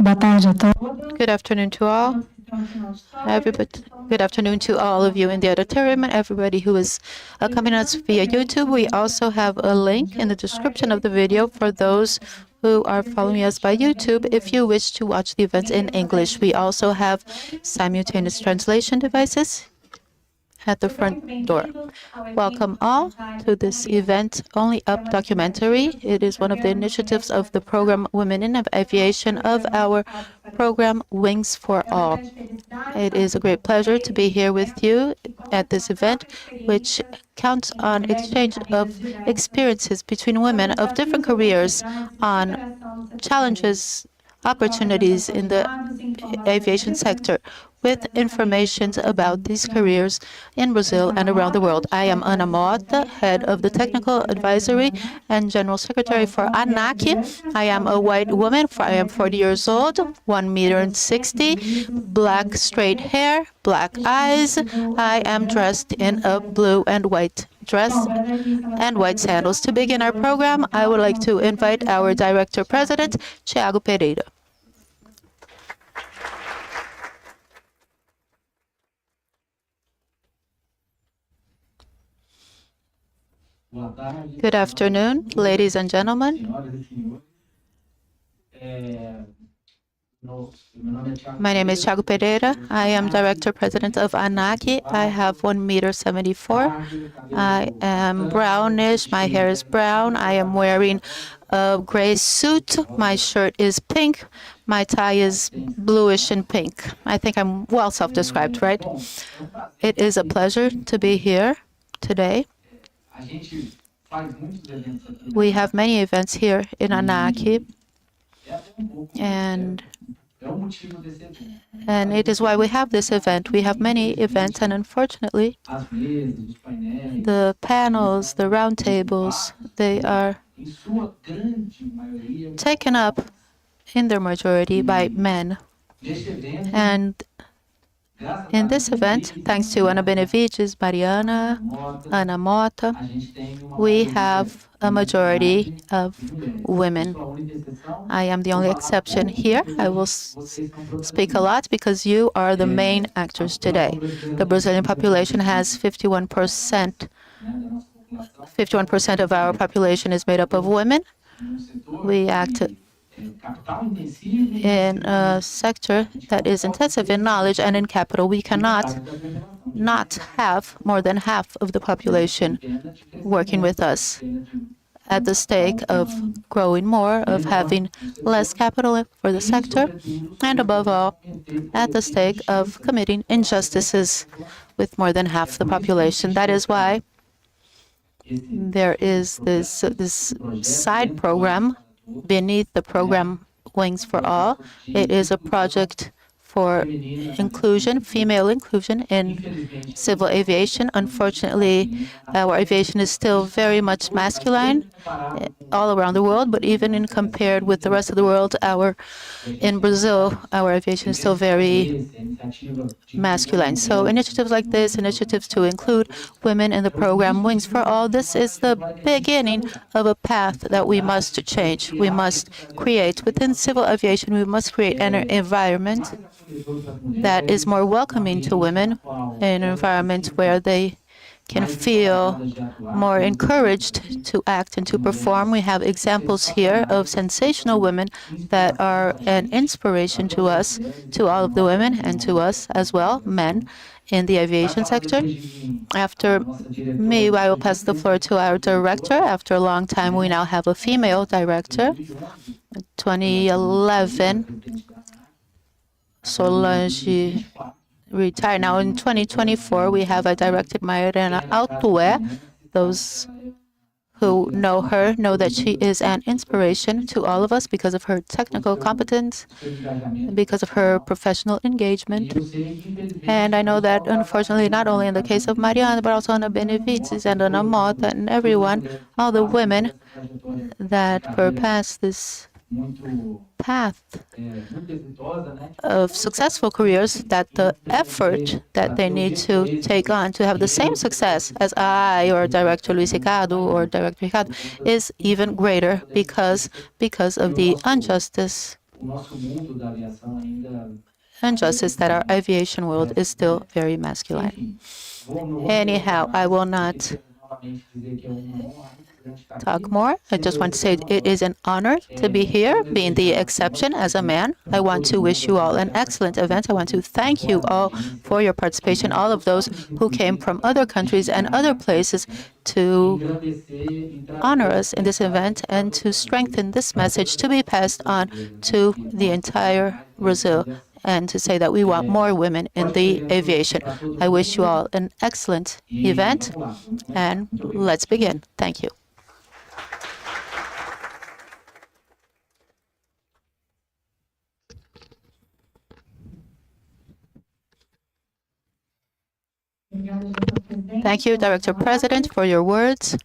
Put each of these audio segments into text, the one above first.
Boa tarde a todos. Good afternoon to all. Good afternoon to all of you in the auditorium and everybody who is accompanying us via YouTube. We also have a link in the description of the video for those who are following us by YouTube if you wish to watch the event in English. We also have simultaneous translation devices at the front door. Welcome all to this event, Only Up documentary. It is one of the initiatives of the program Women in Aviation of our program Wings for All. It is a great pleasure to be here with you at this event, which counts on exchange of experiences between women of different careers on challenges, opportunities in the aviation sector, with information about these careers in Brazil and around the world. I am Ana Mota, head of the Technical Advisory and General Secretary for ANAC. I am a white woman. I am 40 years old, 1 meter and 60, black straight hair, black eyes. I am dressed in a blue and white dress and white sandals. To begin our program, I would like to invite our Director President, Thiago Pereira. Good afternoon, ladies and gentlemen. My name is Thiago Pereira. I am Director President of ANAC. I have 1 meter 74. I am brownish. My hair is brown. I am wearing a gray suit. My shirt is pink. My tie is bluish and pink. I think I'm well self-described, right? It is a pleasure to be here today. We have many events here in ANAC, and it is why we have this event. We have many events, and unfortunately, the panels, the roundtables, they are taken up in their majority by men. And in this event, thanks to Ana Benevides, Mariana, Ana Mota, we have a majority of women. I am the only exception here. I will speak a lot because you are the main actors today. The Brazilian population has 51%. 51% of our population is made up of women. We act in a sector that is intensive in knowledge and in capital. We cannot not have more than half of the population working with us, at the stake of growing more, of having less capital for the sector, and above all, at the stake of committing injustices with more than half the population. That is why there is this side program beneath the program Wings for All. It is a project for inclusion, female inclusion in civil aviation. Unfortunately, our aviation is still very much masculine all around the world, but even in compared with the rest of the world, in Brazil, our aviation is still very masculine. So initiatives like this, initiatives to include women in the program Wings for All, this is the beginning of a path that we must change. We must create, within civil aviation, we must create an environment that is more welcoming to women, an environment where they can feel more encouraged to act and to perform. We have examples here of sensational women that are an inspiration to us, to all of the women, and to us as well, men, in the aviation sector. After me, I will pass the floor to our director. After a long time, we now have a female director. 2011, Solange retired. Now in 2024, we have a director, Mariana Altué. Those who know her know that she is an inspiration to all of us because of her technical competence, because of her professional engagement. And I know that, unfortunately, not only in the case of Mariana, but also Ana Benevides and Ana Mota and everyone, all the women that surpass this path of successful careers, that the effort that they need to take on to have the same success as I or Director Luis Ricardo or Director Ricardo is even greater because of the injustice injustice that our aviation world is still very masculine. Anyhow, I will not talk more. I just want to say it is an honor to be here, being the exception as a man. I want to wish you all an excellent event. I want to thank you all for your participation, all of those who came from other countries and other places to honor us in this event and to strengthen this message to be passed on to the entire Brazil and to say that we want more women in the aviation. I wish you all an excellent event, and let's begin. Thank you. Thank you, Director President, for your words.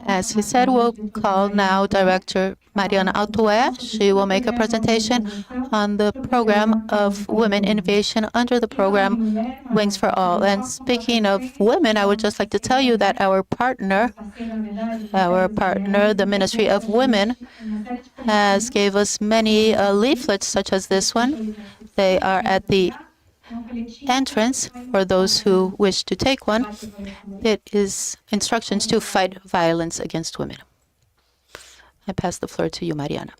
As he said, we'll call now Director Mariana Altué. She will make a presentation on the program of women innovation under the program Wings for All. And speaking of women, I would just like to tell you that our partner, the Ministry of Women, has gave us many leaflets such as this one. They are at the entrance for those who wish to take one. It is instructions to fight violence against women. I pass the floor to you, Mariana.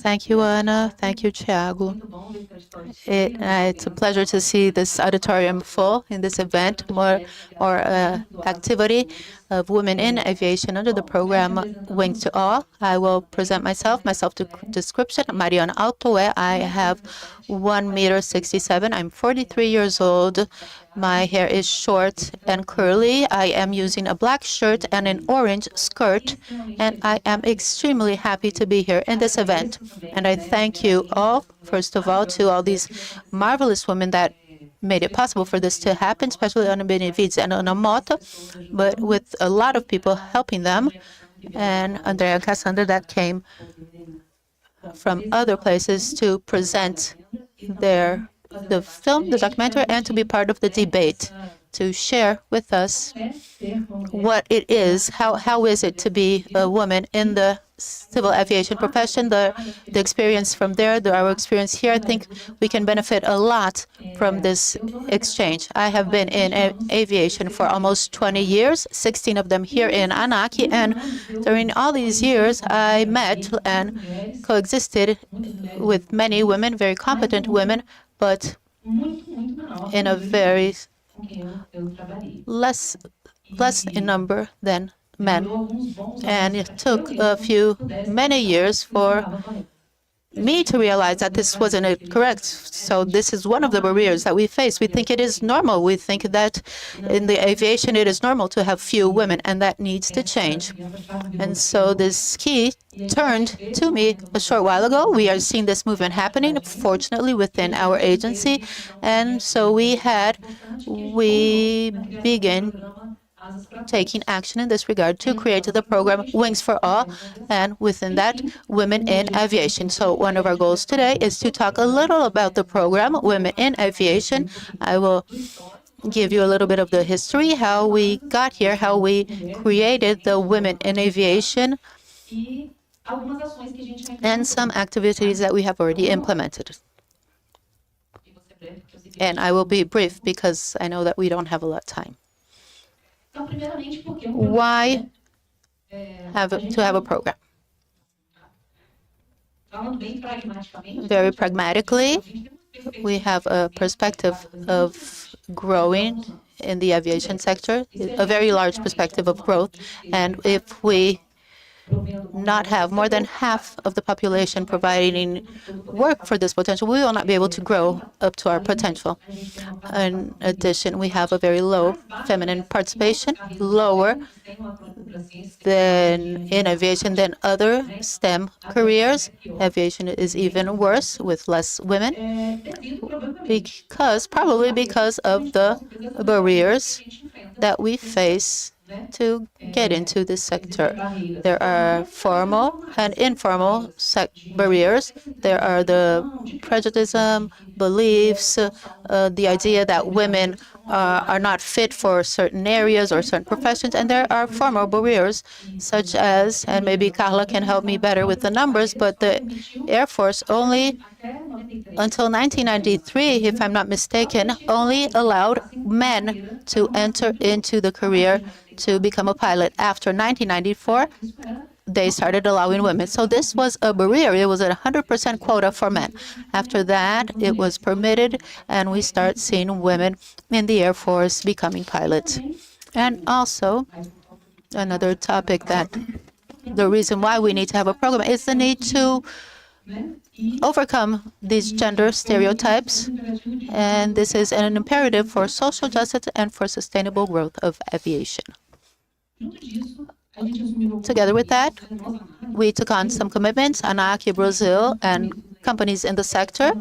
Thank you, Ana. Thank you, Thiago. It's a pleasure to see this auditorium full in this event, more activity of women in aviation under the program Wings to All. I will present myself description. Mariana Altoé. I have 1.67 meters. I'm 43 years old. My hair is short and curly. I am using a black shirt and an orange skirt, and I am extremely happy to be here in this event. And I thank you all, first of all, to all these marvelous women that made it possible for this to happen, especially Ana Benevides and Ana Mota, but with a lot of people helping them, and Andrea Cassandra that came from other places to present the film, the documentary, and to be part of the debate, to share with us what it is, how is it to be a woman in the civil aviation profession, the experience from there, our experience here. I think we can benefit a lot from this exchange. I have been in aviation for almost 20 years, 16 of them here in ANAC, and during all these years, I met and coexisted with many women, very competent women, but in a very less in number than men. And it took many years for me to realize that this wasn't correct. So this is one of the barriers that we face. We think it is normal. We think that in the aviation it is normal to have few women, and that needs to change. And so this key turned to me a short while ago. We are seeing this movement happening, fortunately, within our agency. And so we began taking action in this regard to create the program Wings for All, and within that, women in aviation. So one of our goals today is to talk a little about the program Women in Aviation. I will give you a little bit of the history, how we got here, how we created the Women in Aviation, and some activities that we have already implemented. And I will be brief because I know that we don't have a lot of time. Why have a program? Very pragmatically, we have a perspective of growing in the aviation sector, a very large perspective of growth. And if we not have more than half of the population providing work for this potential, we will not be able to grow up to our potential. In addition, we have a very low feminine participation, lower than in aviation than other STEM careers. Aviation is even worse with less women, probably because of the barriers that we face to get into this sector. There are formal and informal barriers. There are the prejudice, beliefs, the idea that women are not fit for certain areas or certain professions, and there are formal barriers, such as, and maybe Carla can help me better with the numbers, but the Air Force only, until 1993, if I'm not mistaken, only allowed men to enter into the career to become a pilot. After 1994, they started allowing women. So this was a barrier. It was a 100% quota for men. After that, it was permitted, and we start seeing women in the Air Force becoming pilots. And also, another topic that the reason why we need to have a program is the need to overcome these gender stereotypes. And this is an imperative for social justice and for sustainable growth of aviation. Together with that, we took on some commitments, ANAC, Brazil, and companies in the sector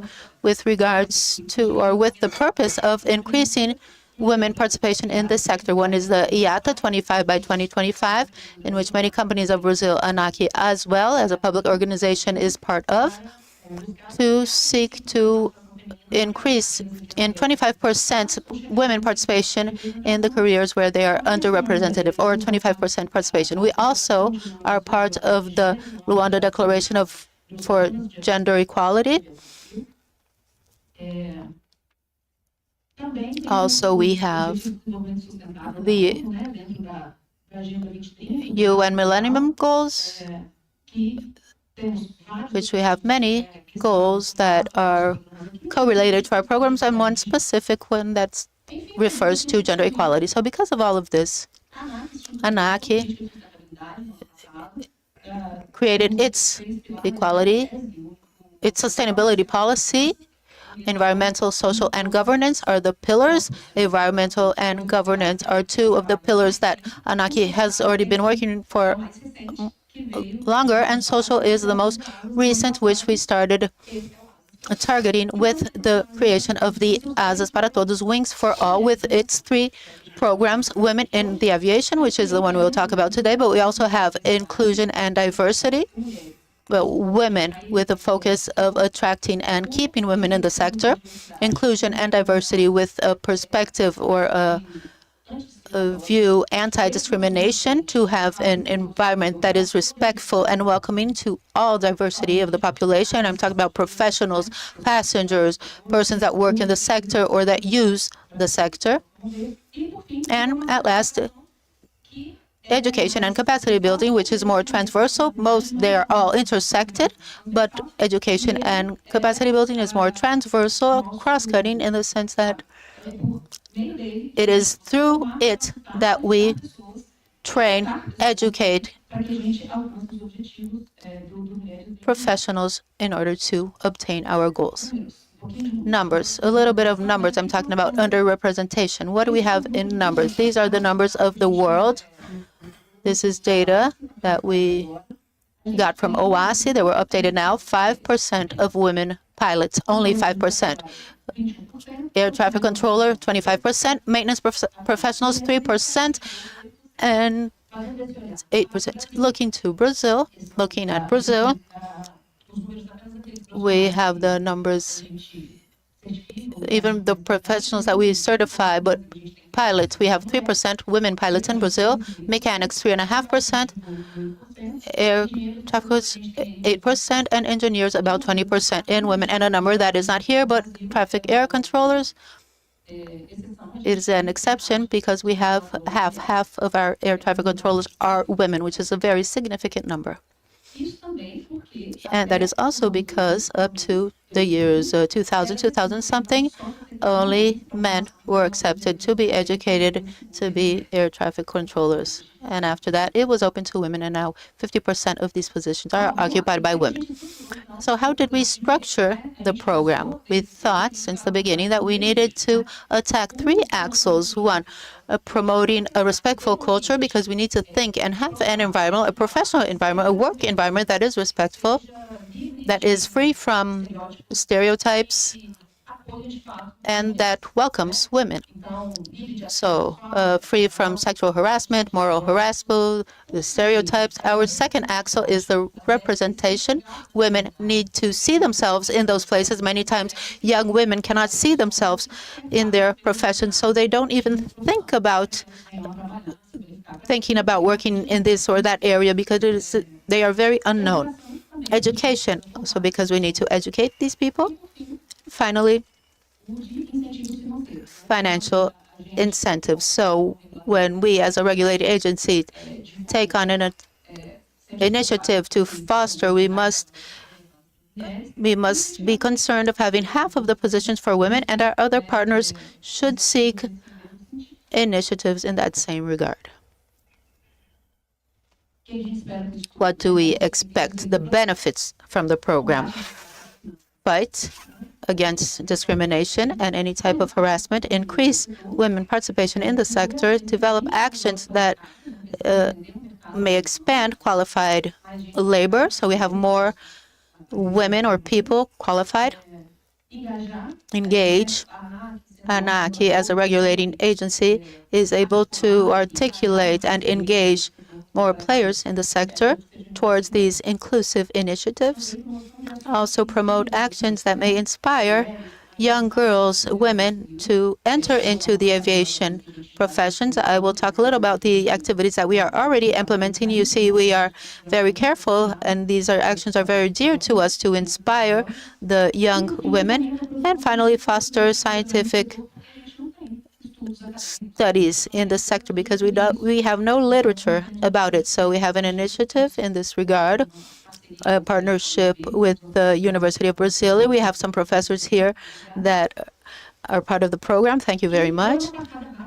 with regards to, or with the purpose of increasing women participation in this sector. One is the IATA 25 by 2025, in which many companies of Brazil, ANAC, as well as a public organization, is part of, to seek to increase in 25% women participation in the careers where they are underrepresented, or 25% participation. We also are part of the Luanda Declaration for Gender Equality. Also, we have the UN Millennium Goals, which we have many goals that are correlated to our programs, and one specific one that refers to gender equality. So because of all of this, ANAC created its equality, its sustainability policy. Environmental, social, and governance are the pillars. Environmental and governance are two of the pillars that ANAC has already been working for longer, and social is the most recent, which we started targeting with the creation of the Asas para Todos, Wings for All, with its 3 programs, Women in the Aviation, which is the one we'll talk about today, but we also have inclusion and diversity. Well, women with a focus of attracting and keeping women in the sector, inclusion and diversity with a perspective or a view anti-discrimination, to have an environment that is respectful and welcoming to all diversity of the population. I'm talking about professionals, passengers, persons that work in the sector or that use the sector. And at last, education and capacity building, which is more transversal. They are all intersected, but education and capacity building is more transversal, cross-cutting, in the sense that it is through it that we train, educate professionals in order to obtain our goals. Numbers, a little bit of numbers. I'm talking about underrepresentation. What do we have in numbers? These are the numbers of the world. This is data that we got from OASI. They were updated now. 5% of women pilots, only 5%. Air traffic controller, 25%. Maintenance professionals, 3%. And 8%. Looking at Brazil, we have the numbers, even the professionals that we certify, but pilots, we have 3% women pilots in Brazil, mechanics 3.5%, air traffickers 8%, and engineers about 20% in women. And a number that is not here, but traffic air controllers is an exception, because we have half of our air traffic controllers are women, which is a very significant number. And that is also because up to the years 2000 something, only men were accepted to be educated to be air traffic controllers. And after that, it was open to women, and now 50% of these positions are occupied by women. So how did we structure the program? We thought since the beginning that we needed to attack 3 axles. One, promoting a respectful culture, because we need to think and have an environment, a professional environment, a work environment that is respectful, that is free from stereotypes, and that welcomes women. So free from sexual harassment, moral harassment, the stereotypes. Our second axle is the representation. Women need to see themselves in those places. Many times young women cannot see themselves in their profession, so they don't even think about working in this or that area because they are very unknown. Education, so because we need to educate these people. Finally, financial incentives. So when we as a regulated agency take on an initiative to foster, we must be concerned of having half of the positions for women, and our other partners should seek initiatives in that same regard. What do we expect? The benefits from the program. Fight against discrimination and any type of harassment, increase women participation in the sector, develop actions that may expand qualified labor, so we have more women or people qualified, engage. ANAC, as a regulating agency, is able to articulate and engage more players in the sector towards these inclusive initiatives. Also promote actions that may inspire young girls, women, to enter into the aviation professions. I will talk a little about the activities that we are already implementing. You see, we are very careful, and these actions are very dear to us to inspire the young women. And finally, foster scientific studies in the sector because we have no literature about it. So we have an initiative in this regard, a partnership with the University of Brasilia. We have some professors here that are part of the program. Thank you very much.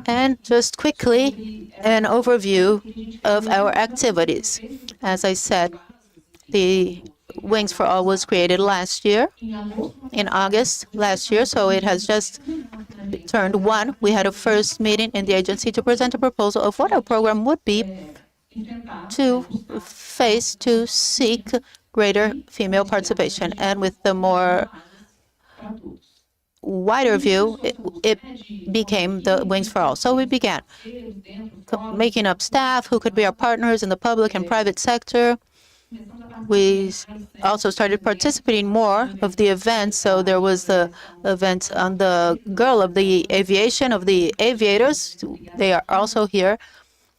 And just quickly, an overview of our activities. As I said, the Wings for All was created last year, in August last year, so it has just turned one. We had a first meeting in the agency to present a proposal of what our program would be to seek greater female participation. And with the more wider view, it became the Wings for All. So we began making up staff who could be our partners in the public and private sector. We also started participating more of the events. So there was the event on the Girl of the Aviation, of the aviators. They are also here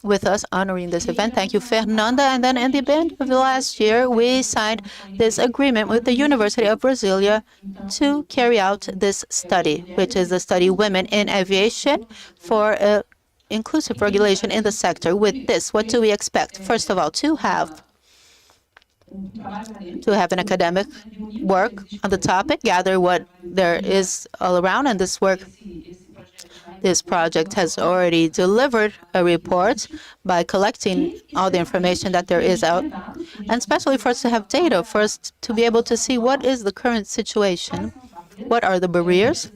with us honoring this event. Thank you, Fernanda. And then in the end of the last year, we signed this agreement with the University of Brasilia to carry out this study, which is the study Women in Aviation for inclusive regulation in the sector. With this, what do we expect? First of all, to have an academic work on the topic, gather what there is all around, and this project has already delivered a report by collecting all the information that there is out, and especially for us to have data, for us to be able to see what is the current situation, what are the barriers,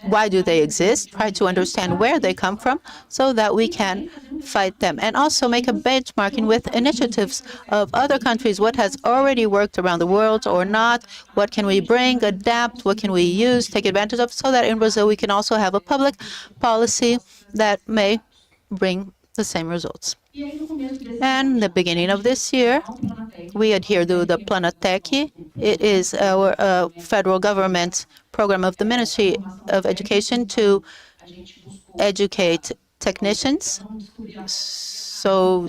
why do they exist, try to understand where they come from so that we can fight them, and also make a benchmarking with initiatives of other countries, what has already worked around the world or not, what can we bring, adapt, what can we use, take advantage of, so that in Brazil we can also have a public policy that may bring the same results. And the beginning of this year, we adhere to the Planatec. It is our federal government program of the Ministry of Education to educate technicians. So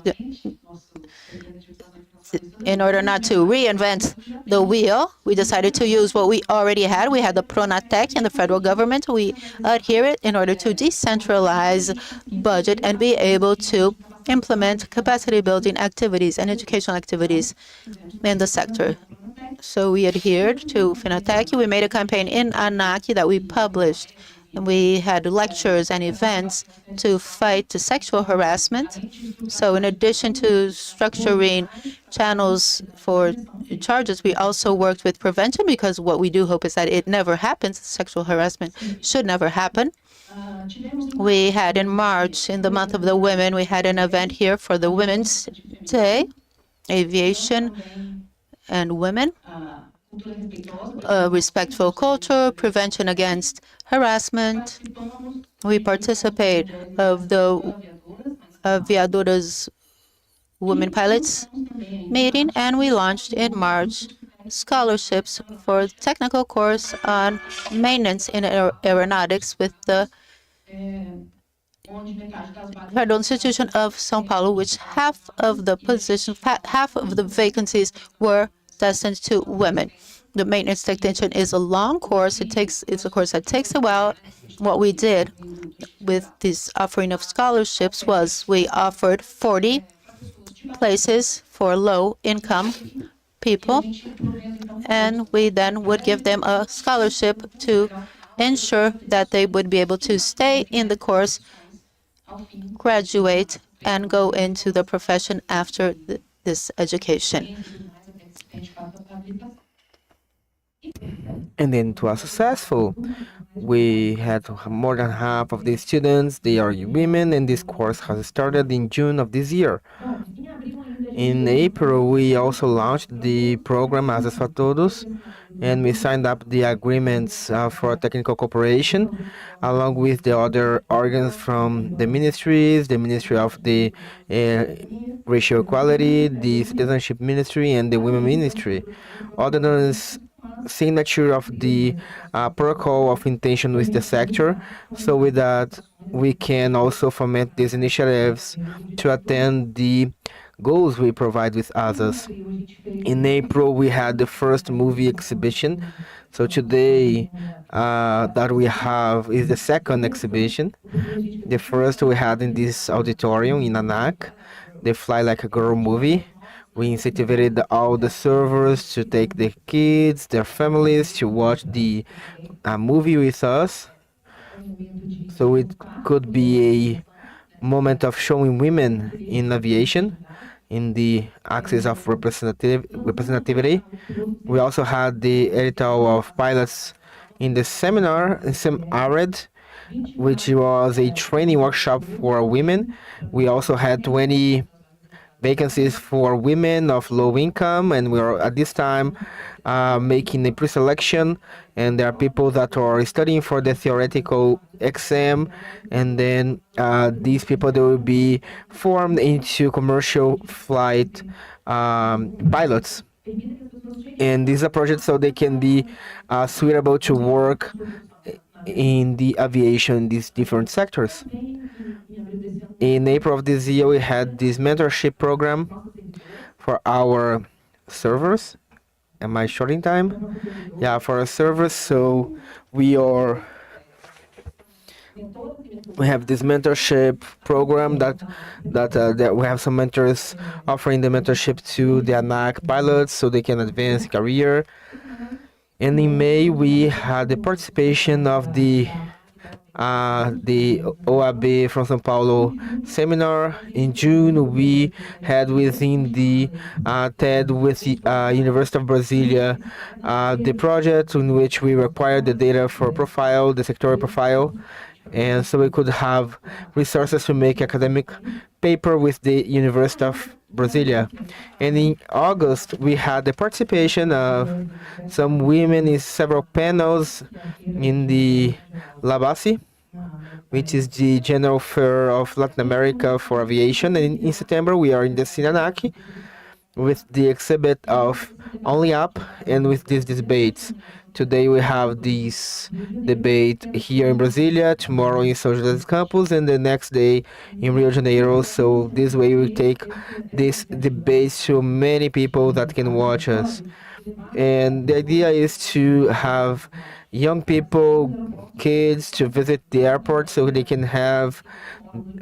in order not to reinvent the wheel, we decided to use what we already had. We had the Planatec in the federal government. We adhere it in order to decentralize budget and be able to implement capacity building activities and educational activities in the sector. So we adhered to Planatec. We made a campaign in ANAC that we published, and we had lectures and events to fight sexual harassment. So in addition to structuring channels for charges, we also worked with prevention, because what we do hope is that it never happens. Sexual harassment should never happen. We had in March, in the month of the women, we had an event here for the Women's Day, Aviation and Women. respectful culture, prevention against harassment. We participate of the Viaduras Women Pilots meeting, and we launched in March scholarships for technical course on maintenance in aeronautics with the Federal Institution of São Paulo, which half of the vacancies were destined to women. The maintenance technician is a long course. It's a course that takes a while. What we did with this offering of scholarships was we offered 40 places for low-income people, and we then would give them a scholarship to ensure that they would be able to stay in the course, graduate, and go into the profession after this education. And then it was successful. We had more than half of the students, they are women, and this course has started in June of this year. In April, we also launched the program Asas para Todos, and we signed up the agreements for technical cooperation, along with the other organs from the ministries, the Ministry of the Racial Equality, the Citizenship Ministry, and the Women Ministry. Other than signature of the protocol of intention with the sector, so with that we can also foment these initiatives to attend the goals we provide with others. In April, we had the first movie exhibition. So today, that we have is the second exhibition. The first we had in this auditorium in ANAC, the Fly Like a Girl movie. We incentivized all the servers to take their kids, their families to watch the movie with us. So it could be a moment of showing women in aviation in the axis of representativity. We also had the edital of pilots in the seminar in ARED, which was a training workshop for women. We also had 20 vacancies for women of low income, and we are at this time making a pre-selection, and there are people that are studying for the theoretical exam, and then these people, they will be formed into commercial flight pilots. And this is a project so they can be suitable to work in the aviation, these different sectors. In April of this year, we had this mentorship program for our servers. Am I short in time? Yeah, for our servers. So we have this mentorship program that we have some mentors offering the mentorship to the ANAC pilots so they can advance career. And in May, we had the participation of the OAB from São Paulo seminar. In June, we had within the TED with the University of Brasilia the project in which we required the data for profile, the sectorial profile, and so we could have resources to make academic paper with the University of Brasilia. And in August, we had the participation of some women in several panels in the Labasi, which is the General Fair of Latin America for Aviation. And in September, we are in the ANAC with the exhibit of Only Up and with these debates. Today we have this debate here in Brasilia, tomorrow in São José dos Campos, and the next day in Rio de Janeiro. So this way we take this debate to many people that can watch us. And the idea is to have young people, kids, to visit the airport so they can have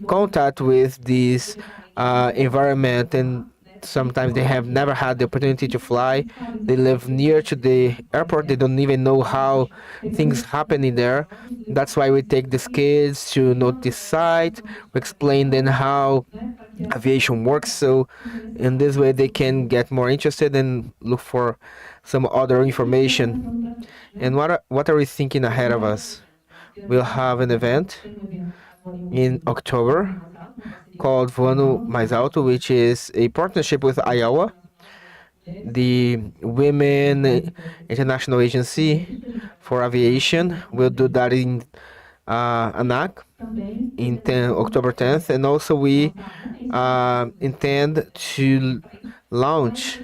contact with this environment. And sometimes they have never had the opportunity to fly. They live near to the airport. They don't even know how things happen in there. That's why we take these kids to know this site. We explain then how aviation works. So in this way they can get more interested and look for some other information. And what are we thinking ahead of us? We'll have an event in October called Voando Mais Alto, which is a partnership with Iowa. the Women International Agency for Aviation will do that in ANAC in October 10th, and also we intend to launch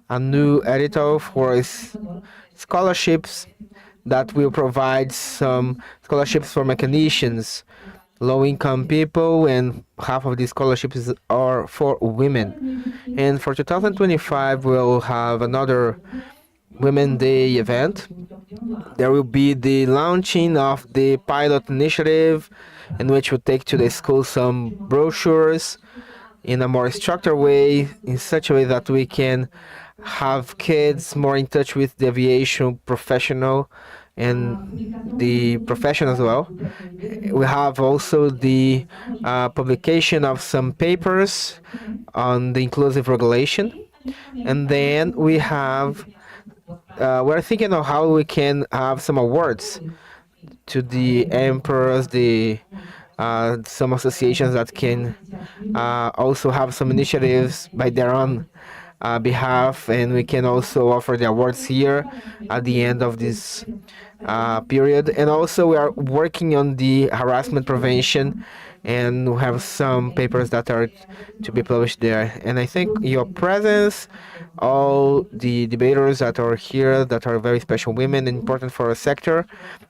a new editorial for scholarships that will provide some scholarships for mechanicians, low-income people, and half of these scholarships are for women. And for 2025, we'll have another Women Day event. There will be the launching of the pilot initiative, in which we'll take to the school some brochures in a more structured way, in such a way that we can have kids more in touch with the aviation professional and the profession as well. We have also the publication of some papers on the inclusive regulation, and then we're thinking of how we can have some awards to the emperors, the some associations that can also have some initiatives by their own behalf, and we can also offer the awards here at the end of this period. And also, we are working on the harassment prevention, and we have some papers that are to be published there. And I think your presence, all the debaters that are here, that are very special women and important for our sector,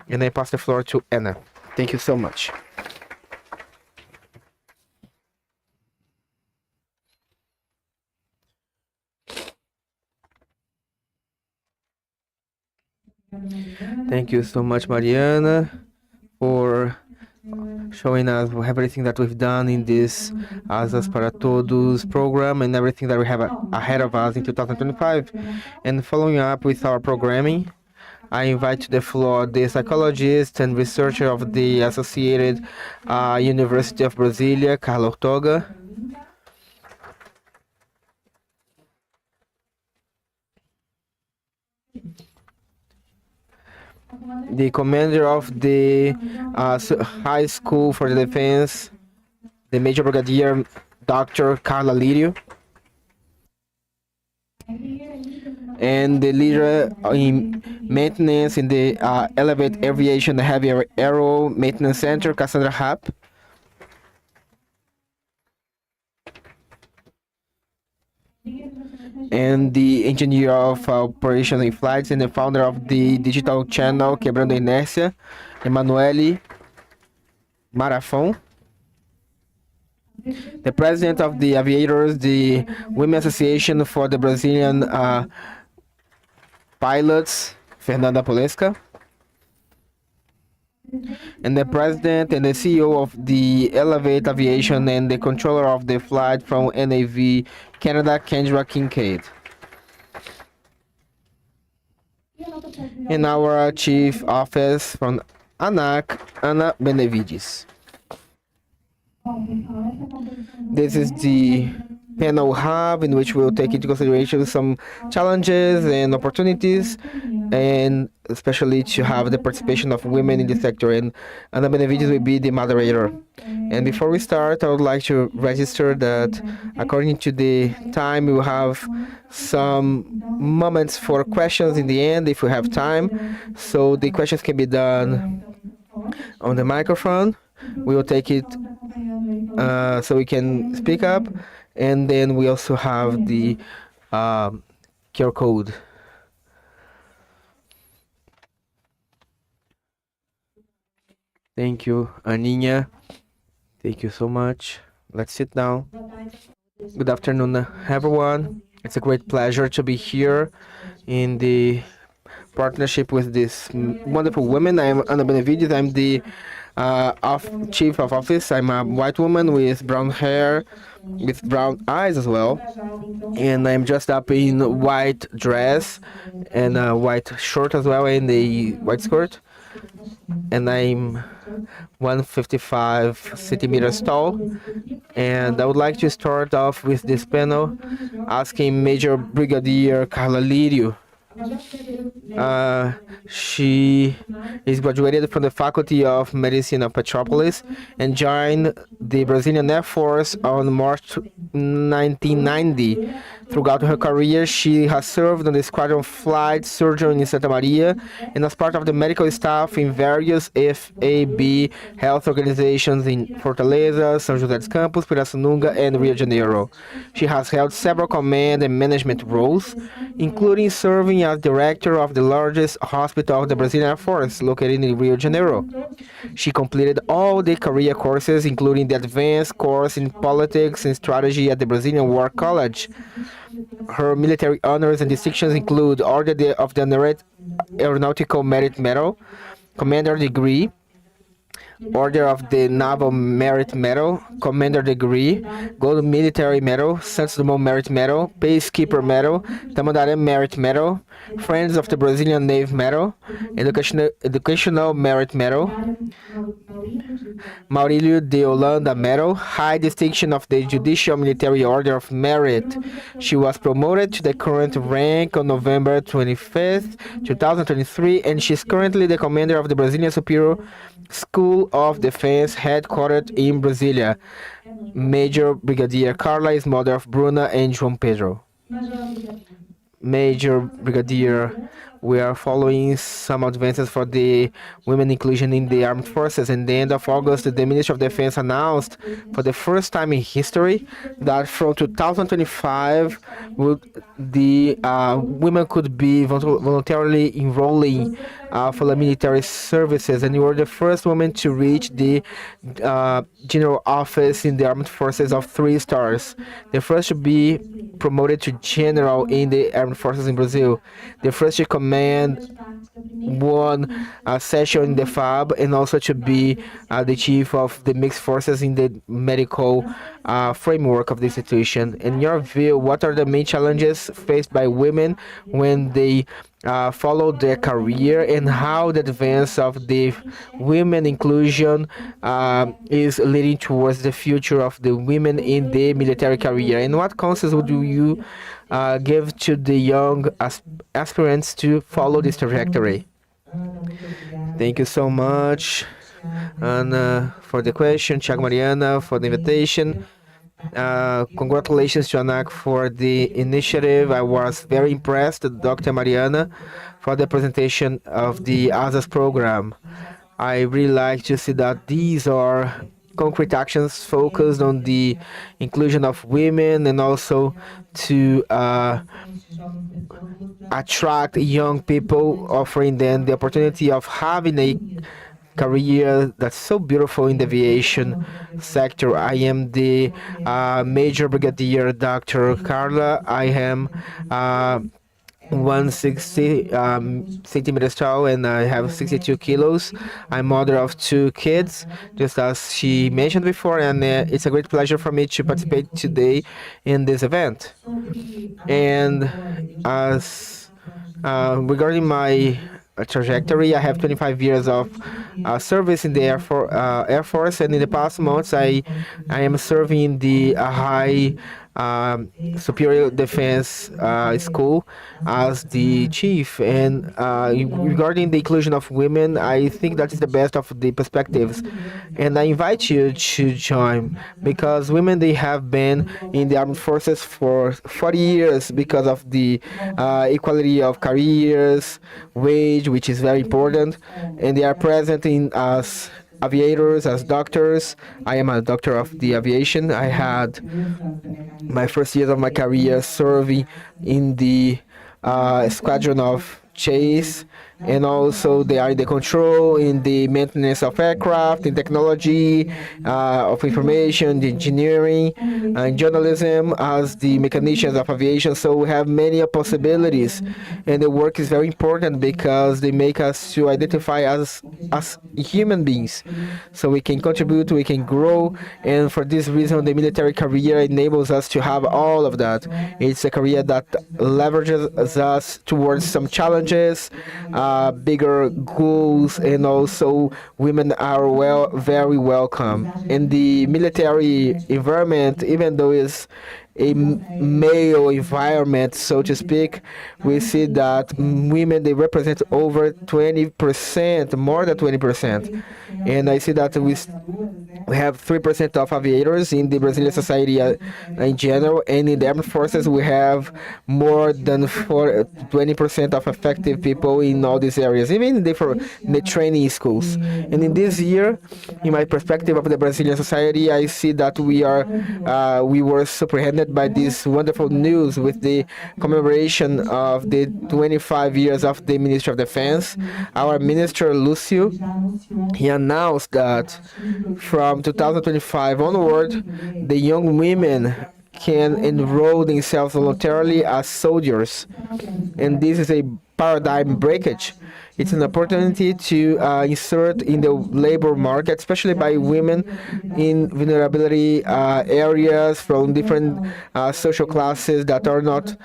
and I pass the floor to Anna. Thank you so much. Thank you so much, Mariana, for showing us everything that we've done in this Asas para Todos program and everything that we have ahead of us in 2025. And following up with our programming, I invite to the floor the psychologist and researcher of the Associated University of Brasilia, Carla Ortoga. The commander of the High School for the Defense, the Major Brigadier Dr. Carla Lirio, and the leader in maintenance in the Elevate Aviation Heavy Aero Maintenance Center, Cassandra Happ. And the engineer of operation in flights and the founder of the digital channel Quebrando Inércia, Emanuele Marafon. The president of the Aviators, the Women Association for the Brazilian Pilots, Fernanda Polesca. And the president and the CEO of the Elevate Aviation and the controller of the flight from NAV Canada, Kendra Kincaid. And our chief office from ANAC, Ana Benevides. This is the panel hub in which we'll take into consideration some challenges and opportunities, and especially to have the participation of women in the sector. And Ana Benevides will be the moderator. And before we start, I would like to register that according to the time, we will have some moments for questions in the end if we have time. So the questions can be done on the microphone. We will take it so we can speak up. And then we also have the QR code. Thank you, Aninha. Thank you so much. Let's sit down. Good afternoon, everyone. It's a great pleasure to be here in the partnership with this wonderful women. I'm Ana Benevides. I'm the chief of office. I'm a white woman with brown hair, with brown eyes as well, and I'm dressed up in white dress and a white shirt as well, and a white skirt. And I'm 155 centimeters tall. And I would like to start off with this panel asking Major Brigadier Carla Lirio. She is graduated from the Faculty of Medicine of Petropolis and joined the Brazilian Air Force on March 1990. Throughout her career, she has served on the squadron flight surgeon in Santa Maria and as part of the medical staff in various FAB health organizations in Fortaleza, São José dos Campos, Pirassununga, and Rio de Janeiro. She has held several command and management roles, including serving as director of the largest hospital of the Brazilian Air Force, located in Rio de Janeiro. She completed all the career courses, including the advanced course in politics and strategy at the Brazilian War College. Her military honors and distinctions include Order of the Aeronautical Merit Medal, Commander Degree, Order of the Naval Merit Medal, Commander Degree, Gold Military Medal, Santos Dumont Merit Medal, Peacekeeper Medal, Tamandaré Merit Medal, Friends of the Brazilian Navy Medal, Educational Merit Medal, Maurílio de Holanda Medal, High Distinction of the Judicial Military Order of Merit. She was promoted to the current rank on November 25th, 2023, and she is currently the commander of the Brazilian Superior School of Defense headquartered in Brasilia. Major Brigadier Carla is mother of Bruna and João Pedro. Major Brigadier, we are following some advances for the women inclusion in the armed forces. In the end of August, the Ministry of Defense announced for the first time in history that from 2025, the women could be voluntarily enrolling for the military services, and you were the first woman to reach the general office in the armed forces of 3 stars. The first to be promoted to general in the armed forces in Brazil. The first to command one session in the FAB, and also to be the chief of the mixed forces in the medical framework of the institution. In your view, what are the main challenges faced by women when they follow their career, and how the advance of the women inclusion is leading towards the future of the women in the military career, and what counsels would you give to the young aspirants to follow this trajectory? Thank you so much, Ana, for the question, Thiago Mariana for the invitation. Congratulations to ANAC for the initiative. I was very impressed, Dr. Mariana, for the presentation of the ASAS program. I really like to see that these are concrete actions focused on the inclusion of women and also to attract young people, offering them the opportunity of having a career that's so beautiful in the aviation sector. I am the Major Brigadier Dr. Carla. I am 160 centimeters tall and I have 62 kilos. I'm mother of 2 kids, just as she mentioned before, and it's a great pleasure for me to participate today in this event. And as regarding my trajectory, I have 25 years of service in the Air Force, and in the past months, I am serving the high superior defense school as the chief. And regarding the inclusion of women, I think that is the best of the perspectives, and I invite you to join, because women, they have been in the armed forces for 40 years because of the equality of careers, wage, which is very important, and they are present in as aviators, as doctors. I am a doctor of the aviation. I had my first years of my career serving in the squadron of chase, and also they are in the control, in the maintenance of aircraft, in technology, of information, the engineering, and journalism as the mechanicians of aviation. So we have many possibilities, and the work is very important because they make us to identify as human beings, so we can contribute, we can grow, and for this reason, the military career enables us to have all of that. It's a career that leverages us towards some challenges, bigger goals, and also women are very welcome in the military environment. Even though a male environment, so to speak, we see that women, they represent over 20%, more than 20%. And I see that we have 3% of aviators in the Brazilian society in general, and in the armed forces we have more than 20% of effective people in all these areas, even in the training schools. And in this year, in my perspective of the Brazilian society, I see that we were surrounded by this wonderful news with the commemoration of the 25 years of the Ministry of Defense. Our Minister Lucio, he announced that from 2025 onward, the young women can enroll themselves voluntarily as soldiers, and this is a paradigm breakage. It's an opportunity to insert in the labor market, especially by women in vulnerability areas from different social classes that are not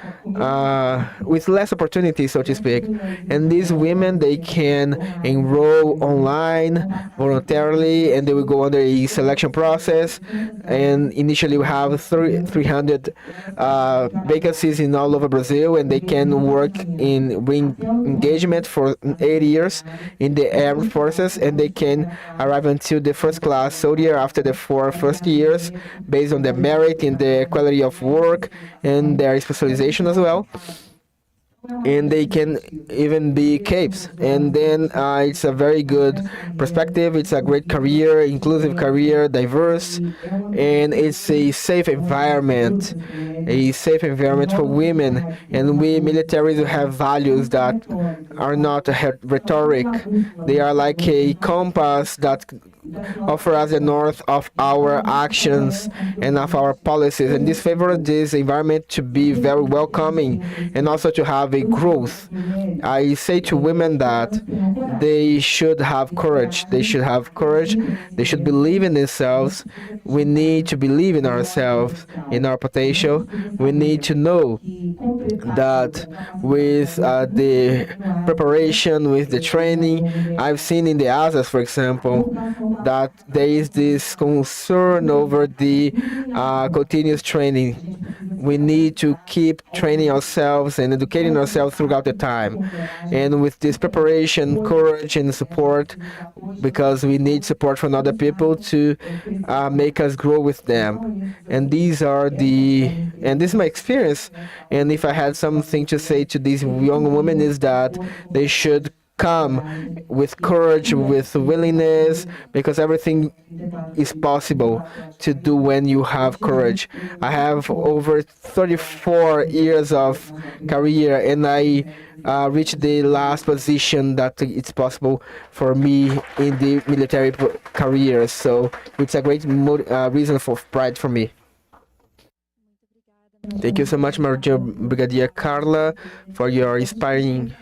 with less opportunity, so to speak. And these women, they can enroll online voluntarily, and they will go under a selection process. And initially, we have 300 vacancies in all over Brazil, and they can work in engagement for 8 years in the armed forces, and they can arrive until the first class soldier after the 4 first years based on their merit in the quality of work and their specialization as well. And they can even be capes, and then it's a very good perspective. It's a great career, inclusive career, diverse, and it's a safe environment, for women. And we militaries have values that are not a rhetoric. They are like a compass that offer us the north of our actions and of our policies. And this favor this environment to be very welcoming and also to have a growth. I say to women that they should have courage. They should have courage. They should believe in themselves. We need to believe in ourselves, in our potential. We need to know that with the preparation, with the training, I've seen in the ASAS, for example, that there is this concern over the continuous training. We need to keep training ourselves and educating ourselves throughout the time. And with this preparation, courage, and support, because we need support from other people to make us grow with them. And this is my experience. And if I had something to say to these young women, is that they should come with courage, with willingness, because everything is possible to do when you have courage. I have over 34 years of career, and I reached the last position that it's possible for me in the military career. So it's a great reason for pride for me. Thank you so much, Major Brigadier Carla, for your inspiring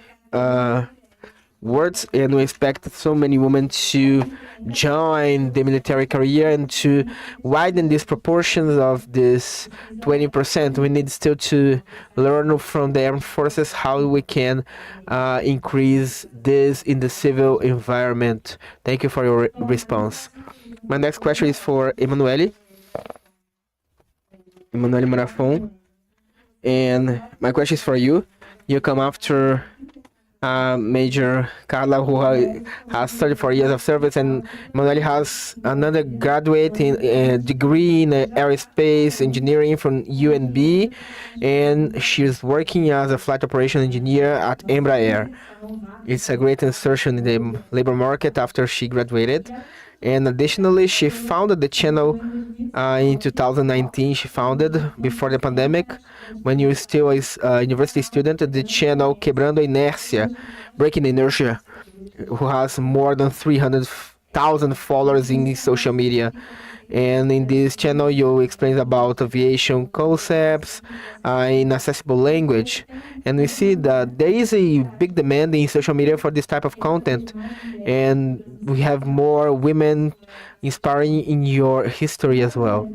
words, and we expect so many women to join the military career and to widen these proportions of this 20%. We need still to learn from the armed forces how we can increase this in the civil environment. Thank you for your response. My next question is for Emanuele Marafon, and my question is for you. You come after Major Carla, who has 34 years of service, and Manuel has another graduate in degree in aerospace engineering from UNB, and she's working as a flight operation engineer at Embraer. It's a great insertion in the labor market after she graduated. And additionally, she founded the channel in 2019. She founded before the pandemic, when you were still a university student, the channel Quebrando a Inércia, Breaking Inertia, who has more than 300,000 followers in social media. And in this channel, you explain about aviation concepts in accessible language. And we see that there is a big demand in social media for this type of content. And we have more women inspiring in your history as well.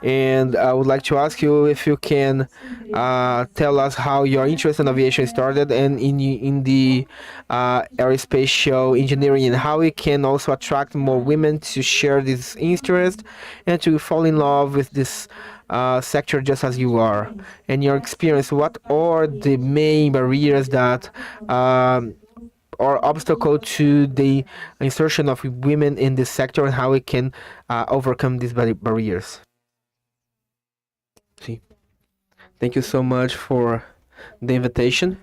And I would like to ask you if you can tell us how your interest in aviation started, and in the aerospatial engineering, and how we can also attract more women to share this interest and to fall in love with this sector just as you are. In your experience, what are the main barriers that or obstacle to the insertion of women in this sector, and how we can overcome these barriers? See. Thank you so much for the invitation.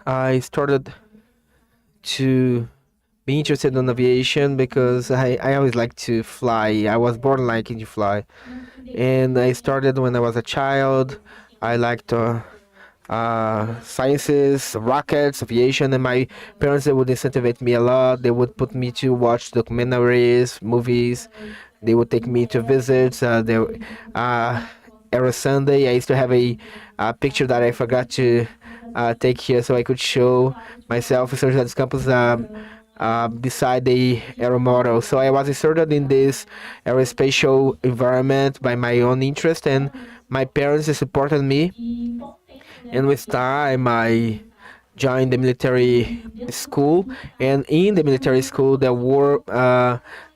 I started to be interested in aviation because I always like to fly. I was born liking to fly. And I started when I was a child. I liked sciences, rockets, aviation, and my parents, they would incentivize me a lot. They would put me to watch documentaries, movies. They would take me to visits. Every Sunday, I used to have a picture that I forgot to take here, so I could show myself in São José dos Campos beside the aeromodel. So I was inserted in this aerospatial environment by my own interest, and my parents supported me. And with time, I joined the military school, and in the military school there were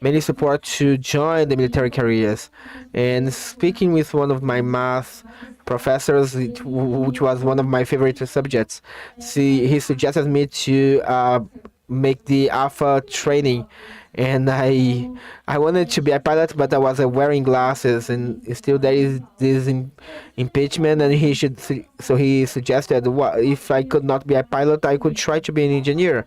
many support to join the military careers. And speaking with one of my math professors, which was one of my favorite subjects, he suggested me to make the alpha training. And I wanted to be a pilot, but I was wearing glasses, and still there is this impeachment. And so he suggested, what if I could not be a pilot, I could try to be an engineer.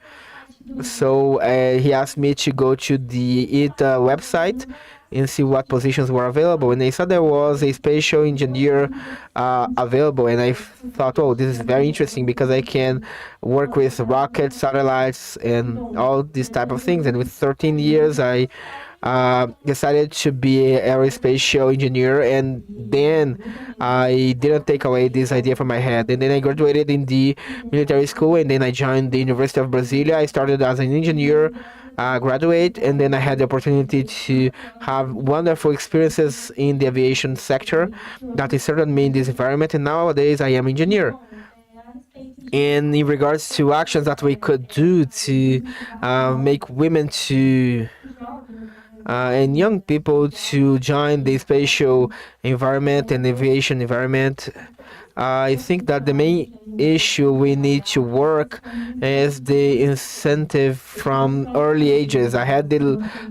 So he asked me to go to the ITA website and see what positions were available. And I saw there was a spatial engineer available, and I thought, oh, this is very interesting because I can work with rockets, satellites, and all these type of things. And with 13 years, I decided to be an aerospatial engineer, and then I didn't take away this idea from my head. And then I graduated in the military school, and then I joined the University of Brasilia. I started as an engineer graduate, and then I had the opportunity to have wonderful experiences in the aviation sector that inserted me in this environment, and nowadays I am engineer. And in regards to actions that we could do to make women to and young people to join the spatial environment and aviation environment, I think that the main issue we need to work is the incentive from early ages. I had the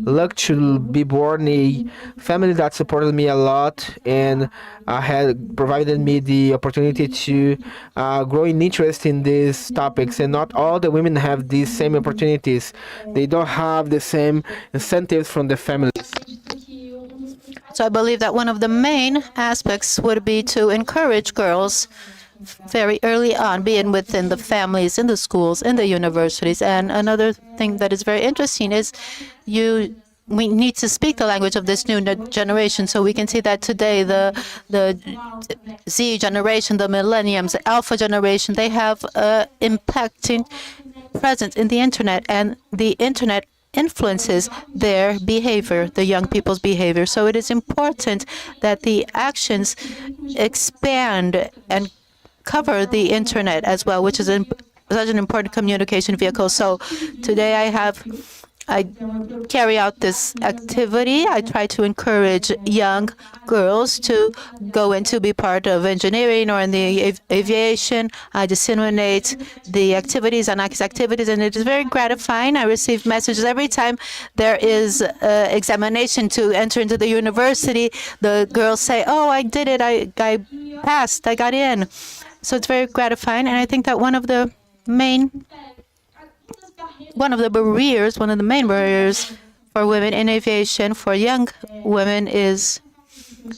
luck to be born in a family that supported me a lot, and had provided me the opportunity to grow in interest in these topics. And not all the women have these same opportunities. They don't have the same incentives from the families. So I believe that one of the main aspects would be to encourage girls very early on, being within the families, in the schools, in the universities. And another thing that is very interesting is we need to speak the language of this new generation. So we can see that today the Z generation, the millenniums, the alpha generation, they have impacting presence in the internet, and the internet influences their behavior, the young people's behavior. So it is important that the actions expand and cover the internet as well, which is such an important communication vehicle. So today I carry out this activity. I try to encourage young girls to go in to be part of engineering or in the aviation. I disseminate the activities, ANAC's activities, and it is very gratifying. I receive messages every time there is an examination to enter into the university. The girls say, oh, I did it, I passed, I got in. So it's very gratifying, and I think that one of the main barriers for women in aviation, for young women, is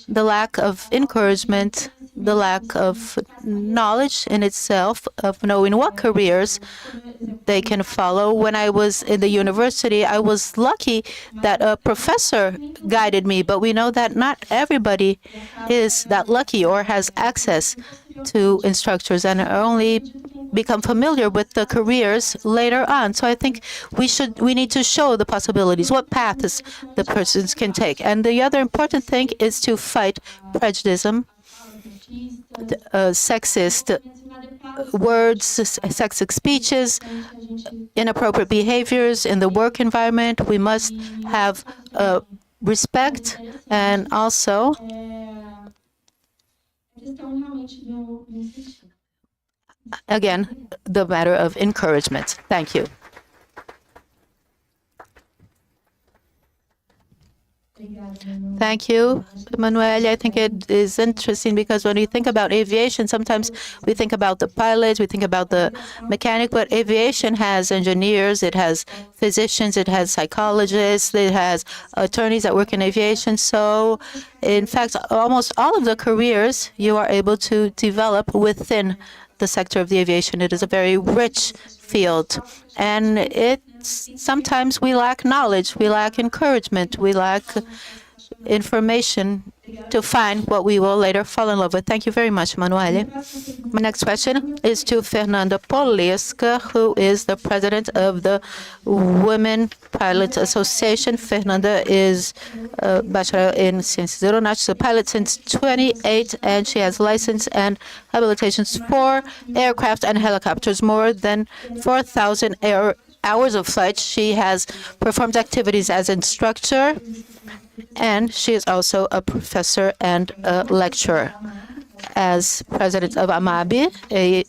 the lack of encouragement, the lack of knowledge in itself, of knowing what careers they can follow. When I was in the university, I was lucky that a professor guided me, but we know that not everybody is that lucky or has access to instructors, and only become familiar with the careers later on. So I think we need to show the possibilities, what paths the persons can take. And the other important thing is to fight prejudice, sexist words, sexist speeches, inappropriate behaviors in the work environment. We must have respect, and also again the matter of encouragement. Thank you. Thank you, Emanuele. I think it is interesting because when we think about aviation, sometimes we think about the pilot, we think about the mechanic, but aviation has engineers, it has physicians, it has psychologists, it has attorneys that work in aviation. So, in fact, almost all of the careers you are able to develop within the sector of the aviation. It is a very rich field, and sometimes we lack knowledge, we lack encouragement, we lack information to find what we will later fall in love with. Thank you very much, Emanuele. My next question is to Fernanda Polesca, who is the president of the Women Pilots Association. Fernanda is a bachelor in Ciências Aeronáuticas, she's a pilot since 28, and she has license and habilitations for aircraft and helicopters, more than 4,000 hours of flight. She has performed activities as instructor, and she is also a professor and a lecturer. As president of AMAB, a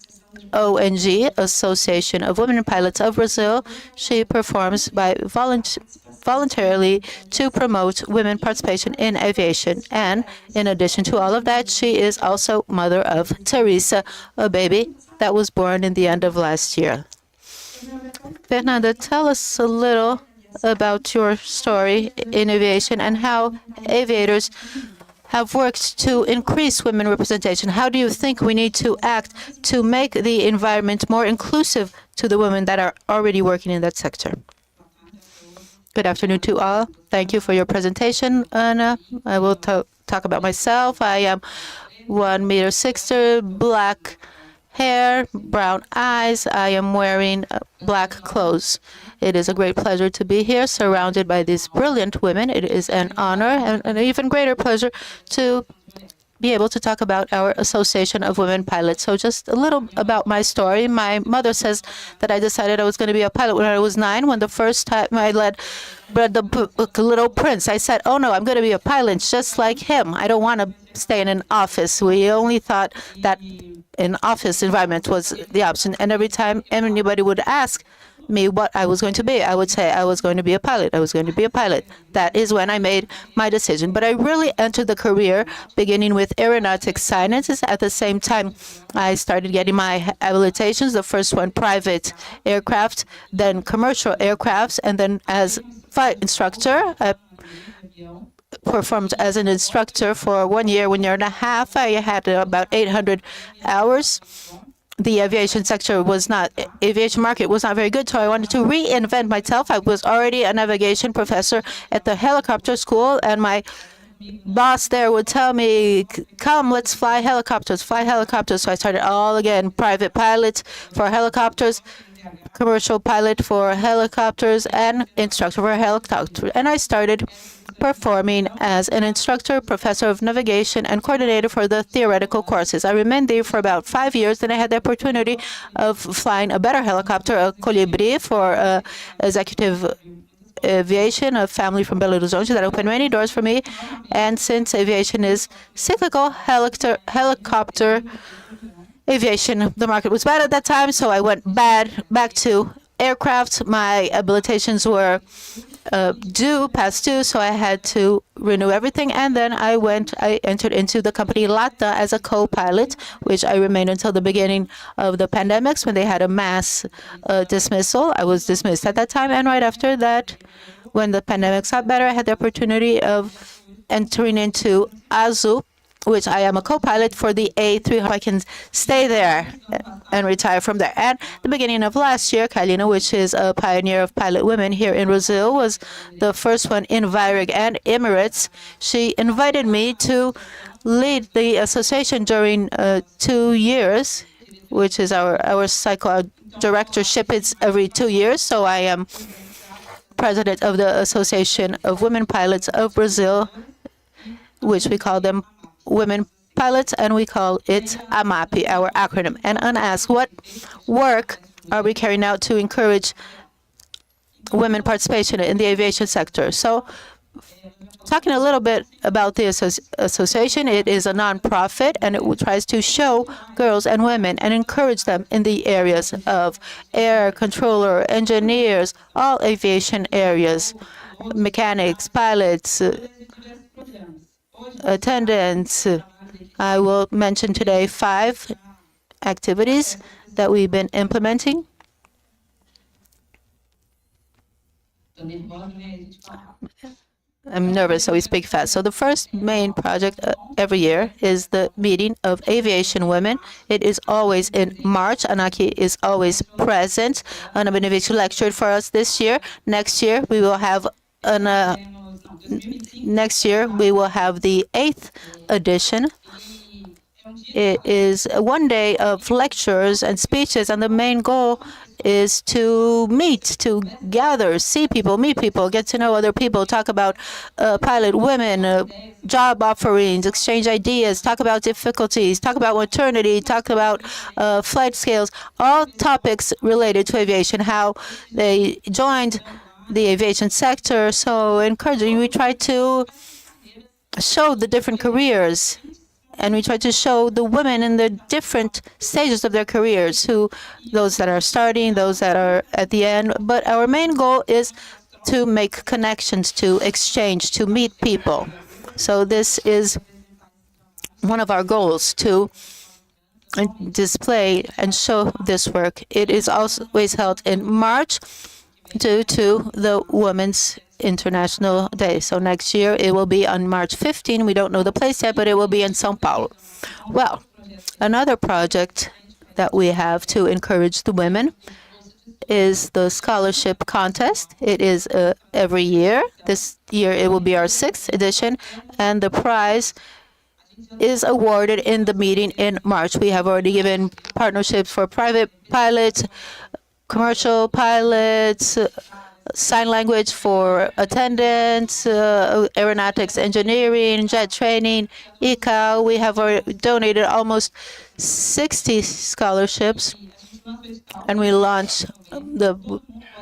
ONG, Association of Women Pilots of Brazil, she performs by voluntarily to promote women participation in aviation. And in addition to all of that, she is also mother of Teresa, a baby that was born in the end of last year. Fernanda, tell us a little about your story in aviation and how aviators have worked to increase women representation. How do you think we need to act to make the environment more inclusive to the women that are already working in that sector? Good afternoon to all. Thank you for your presentation, Ana. I will talk about myself. I am 1 meter 6, black hair, brown eyes. I am wearing black clothes. It is a great pleasure to be here, surrounded by these brilliant women. It is an honor and an even greater pleasure to be able to talk about our Association of Women Pilots. So just a little about my story. My mother says that I decided I was going to be a pilot when I was 9. When the first time I read the book Little Prince, I said, oh no, I'm going to be a pilot just like him. I don't want to stay in an office. We only thought that an office environment was the option. And every time anybody would ask me what I was going to be, I would say I was going to be a pilot. I was going to be a pilot. That is when I made my decision. But I really entered the career beginning with aeronautic sciences. At the same time, I started getting my habilitations, the first one private aircraft, then commercial aircrafts, and then as flight instructor. I performed as an instructor for 1 year, 1.5 years. I had about 800 hours. The aviation market was not very good, so I wanted to reinvent myself. I was already a navigation professor at the helicopter school, and my boss there would tell me, come, let's fly helicopters, fly helicopters. So I started all again, private pilot for helicopters, commercial pilot for helicopters, and instructor for helicopters. And I started performing as an instructor, professor of navigation, and coordinator for the theoretical courses. I remained there for about 5 years. Then I had the opportunity of flying a better helicopter, a Colibri, for executive aviation, a family from Belo Horizonte that opened many doors for me. And since aviation is cyclical, helicopter aviation, the market was bad at that time, so I went back to aircraft. My habilitations were past due, so I had to renew everything. And then I entered into the company LATA as a co-pilot, which I remained until the beginning of the pandemics when they had a mass dismissal. I was dismissed at that time, and right after that, when the pandemics got better, I had the opportunity of entering into Azul, which I am a co-pilot for the A300. I can stay there and retire from there. At the beginning of last year, Kalina, which is a pioneer of pilot women here in Brazil, was the first one in Varig and Emirates. She invited me to lead the association during 2 years, which is our cycle. Our directorship is every 2 years. So I am president of the Association of Women Pilots of Brazil, which we call them Women Pilots, and we call it AMAP, our acronym. And unasked, what work are we carrying out to encourage women participation in the aviation sector? So Talking a little bit about the association, it is a nonprofit and it tries to show girls and women and encourage them in the areas of air controller, engineers, all aviation areas, mechanics, pilots, attendants. I will mention today 5 activities that we've been implementing. I'm nervous, so we speak fast. So the first main project every year is the meeting of aviation women. It is always in March. ANAC is always present. Ana Benevicio lectured for us this year. Next year we will have next year we will have the 8th edition. It is one day of lectures and speeches, and the main goal is to meet, to gather, see people, meet people, get to know other people, talk about pilot women, job offerings, exchange ideas, talk about difficulties, talk about maternity, talk about flight scales, all topics related to aviation, how they joined the aviation sector. So encouraging, we try to show the different careers, and we try to show the women in the different stages of their careers, those that are starting, those that are at the end. But our main goal is to make connections, to exchange, to meet people. So this is one of our goals, to display and show this work. It is always held in March due to the Women's International Day. So next year it will be on March 15. We don't know the place yet, but it will be in São Paulo. Well, another project that we have to encourage the women is the scholarship contest. It is every year. This year it will be our 6th edition, and the prize is awarded in the meeting in March. We have already given partnerships for private pilots, commercial pilots, sign language for attendants, aeronautics engineering, jet training, ICAO. We have already donated almost 60 scholarships, and we launched the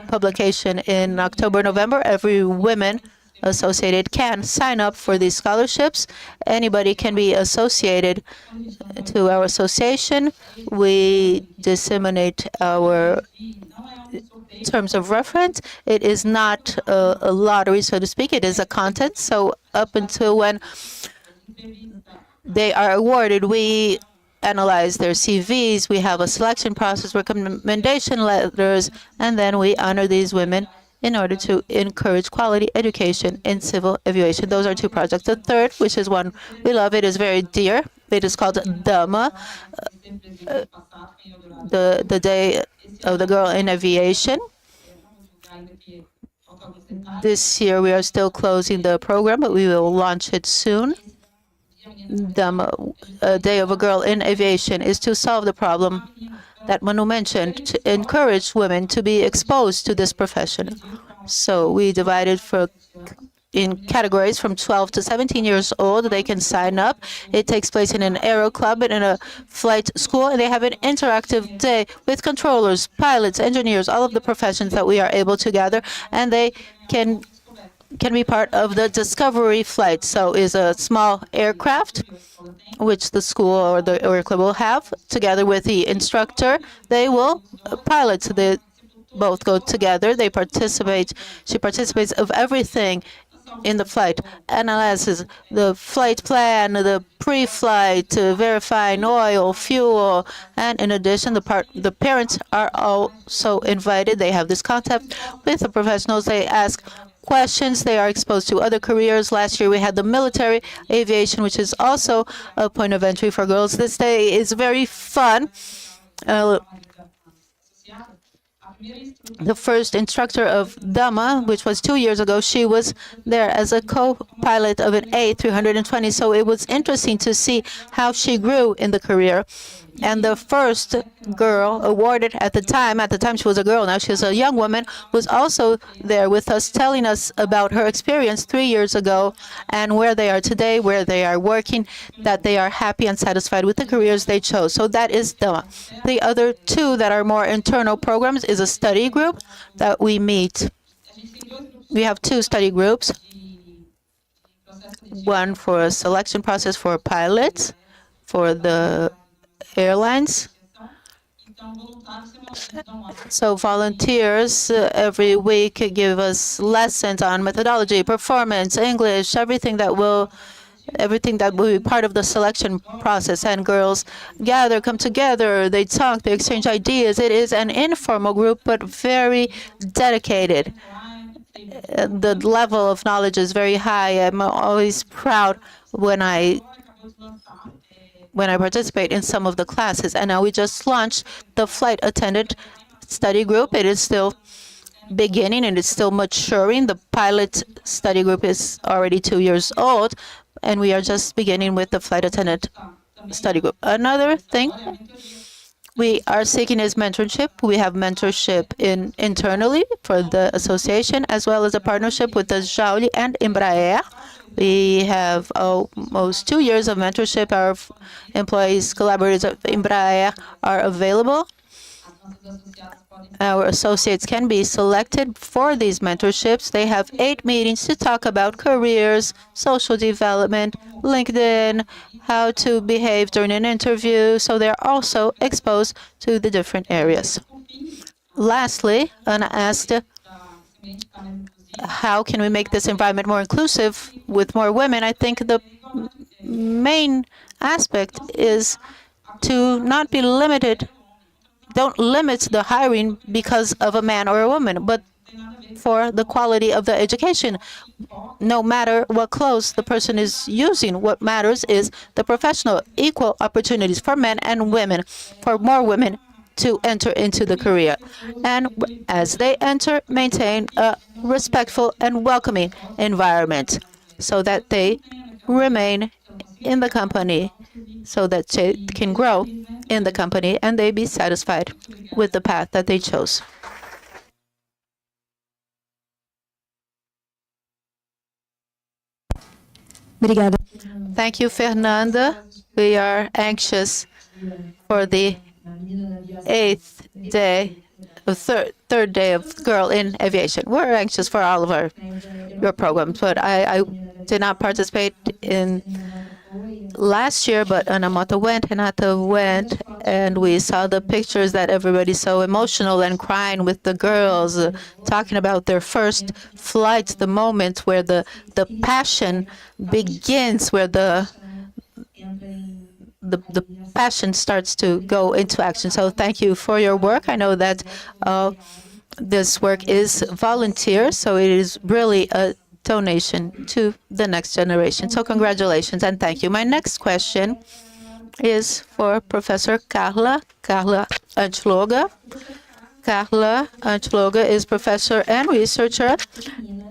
publication in October, November. Every women associated can sign up for these scholarships. Anybody can be associated to our association. We disseminate our terms of reference. It is not a lottery, so to speak. It is a content. So up until when they are awarded, we analyze their CVs. We have a selection process, recommendation letters, and then we honor these women in order to encourage quality education in civil aviation. Those are 2 projects. The third, which is one we love, it is very dear. It is called DAMA, the Day of the Girl in Aviation. This year we are still closing the program, but we will launch it soon. The Day of a Girl in Aviation is to solve the problem that Manu mentioned, to encourage women to be exposed to this profession. So we divided in categories from 12 to 17 years old. They can sign up. It takes place in an aero club and in a flight school, and they have an interactive day with controllers, pilots, engineers, all of the professions that we are able to gather, and they can be part of the discovery flight. So is a small aircraft which the school or the air club will have together with the instructor. They will pilot. They both go together. They participate. She participates of everything in the flight, analyzes the flight plan, the pre-flight, verifying oil, fuel, and in addition, the parents are also invited. They have this contact with the professionals. They ask questions. They are exposed to other careers. Last year we had the military aviation, which is also a point of entry for girls. This day is very fun. The first instructor of Dama, which was 2 years ago, she was there as a co-pilot of an A320. So it was interesting to see how she grew in the career. And the first girl awarded at the time she was a girl, now she's a young woman, was also there with us, telling us about her experience 3 years ago and where they are today, where they are working, that they are happy and satisfied with the careers they chose. So that is the other 2 that are more internal programs is a study group that we meet. We have 2 study groups. one for a selection process for pilots for the airlines. So volunteers every week give us lessons on methodology, performance, English, everything that will be part of the selection process. And girls gather, come together, they talk, they exchange ideas. It is an informal group, but very dedicated. The level of knowledge is very high. I'm always proud when I participate in some of the classes. And now we just launched the flight attendant study group. It is still beginning and it's still maturing. The pilot study group is already 2 years old, and we are just beginning with the flight attendant study group. Another thing we are seeking is mentorship. We have mentorship internally for the association, as well as a partnership with the Jauli and Embraer. We have almost 2 years of mentorship. Our employees, collaborators of Embraer are available. Our associates can be selected for these mentorships. They have 8 meetings to talk about careers, social development, LinkedIn, how to behave during an interview. So they're also exposed to the different areas. Lastly, Ana asked, how can we make this environment more inclusive with more women? I think the main aspect is to not be limited. Don't limit the hiring because of a man or a woman, but for the quality of the education. No matter what clothes the person is using, what matters is the professional equal opportunities for men and women, for more women to enter into the career. And as they enter, maintain a respectful and welcoming environment so that they remain in the company, so that they can grow in the company and they be satisfied with the path that they chose. Obrigada. Thank you, Fernanda. We are anxious for the 8th day, third day of Girl in Aviation. We're anxious for all of your programs, but I did not participate in last year, but Anamoto went, Renata went, and we saw the pictures that everybody's so emotional and crying with the girls, talking about their first flights, the moment where the passion begins, where the passion starts to go into action. So thank you for your work. I know that this work is volunteer, so it is really a donation to the next generation. So congratulations and thank you. My next question is for Professor Carla Antiloga. Carla Antiloga is professor and researcher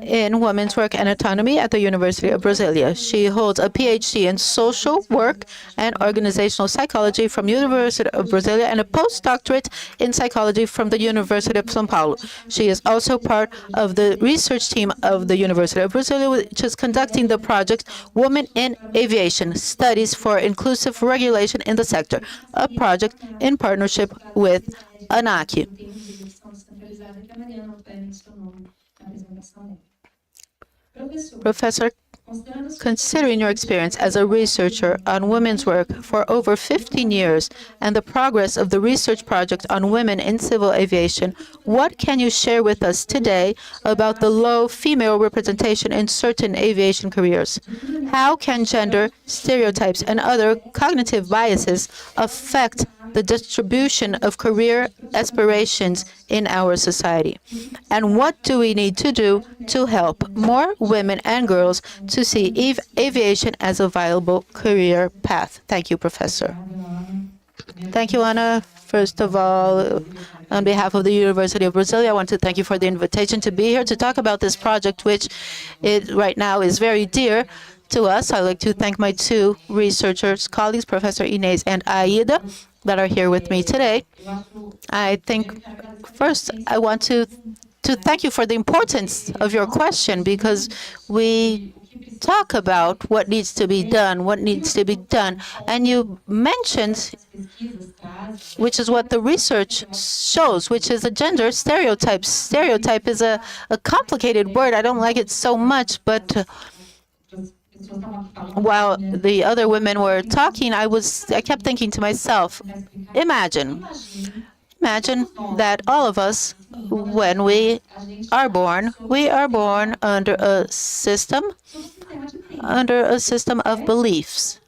in women's work and autonomy at the University of Brasilia. She holds a PhD in social work and organizational psychology from University of Brasilia and a postdoctorate in psychology from the University of São Paulo. She is also part of the research team of the University of Brasilia, which is conducting the project Women in Aviation, Studies for Inclusive Regulation in the Sector, a project in partnership with ANAC. Professor, considering your experience as a researcher on women's work for over 15 years and the progress of the research project on women in civil aviation, what can you share with us today about the low female representation in certain aviation careers? How can gender stereotypes and other cognitive biases affect the distribution of career aspirations in our society? And what do we need to do to help more women and girls to see aviation as a viable career path? Thank you, Professor. Thank you, Ana. First of all, on behalf of the University of Brasilia, I want to thank you for the invitation to be here to talk about this project, which right now is very dear to us. I'd like to thank my 2 researchers, colleagues, Professor Inês and Aida, that are here with me today. I think first I want to thank you for the importance of your question, because we talk about what needs to be done, and you mentioned, which is what the research shows, which is a gender stereotype. Stereotype is a complicated word. I don't like it so much, but While the other women were talking, I kept thinking to myself, imagine, imagine that all of us, when we are born under a system of beliefs.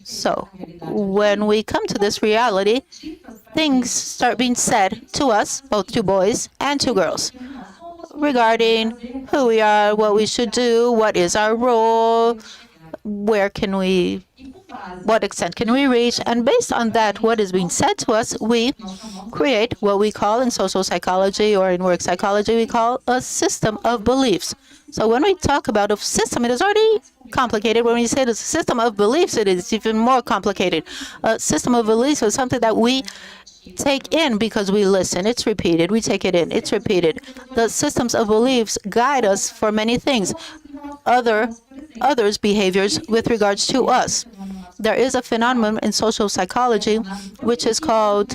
So when we come to this reality, things start being said to us, both to boys and to girls, regarding who we are, what we should do, what is our role, where can we, what extent can we reach, and based on that, what is being said to us, we create what we call in social psychology or in work psychology, we call a system of beliefs. So when we talk about a system, it is already complicated. When we say it's a system of beliefs, it is even more complicated. A system of beliefs is something that we take in because we listen. It's repeated. We take it in. It's repeated. The systems of beliefs guide us for many things. Others' behaviors with regards to us. There is a phenomenon in social psychology which is called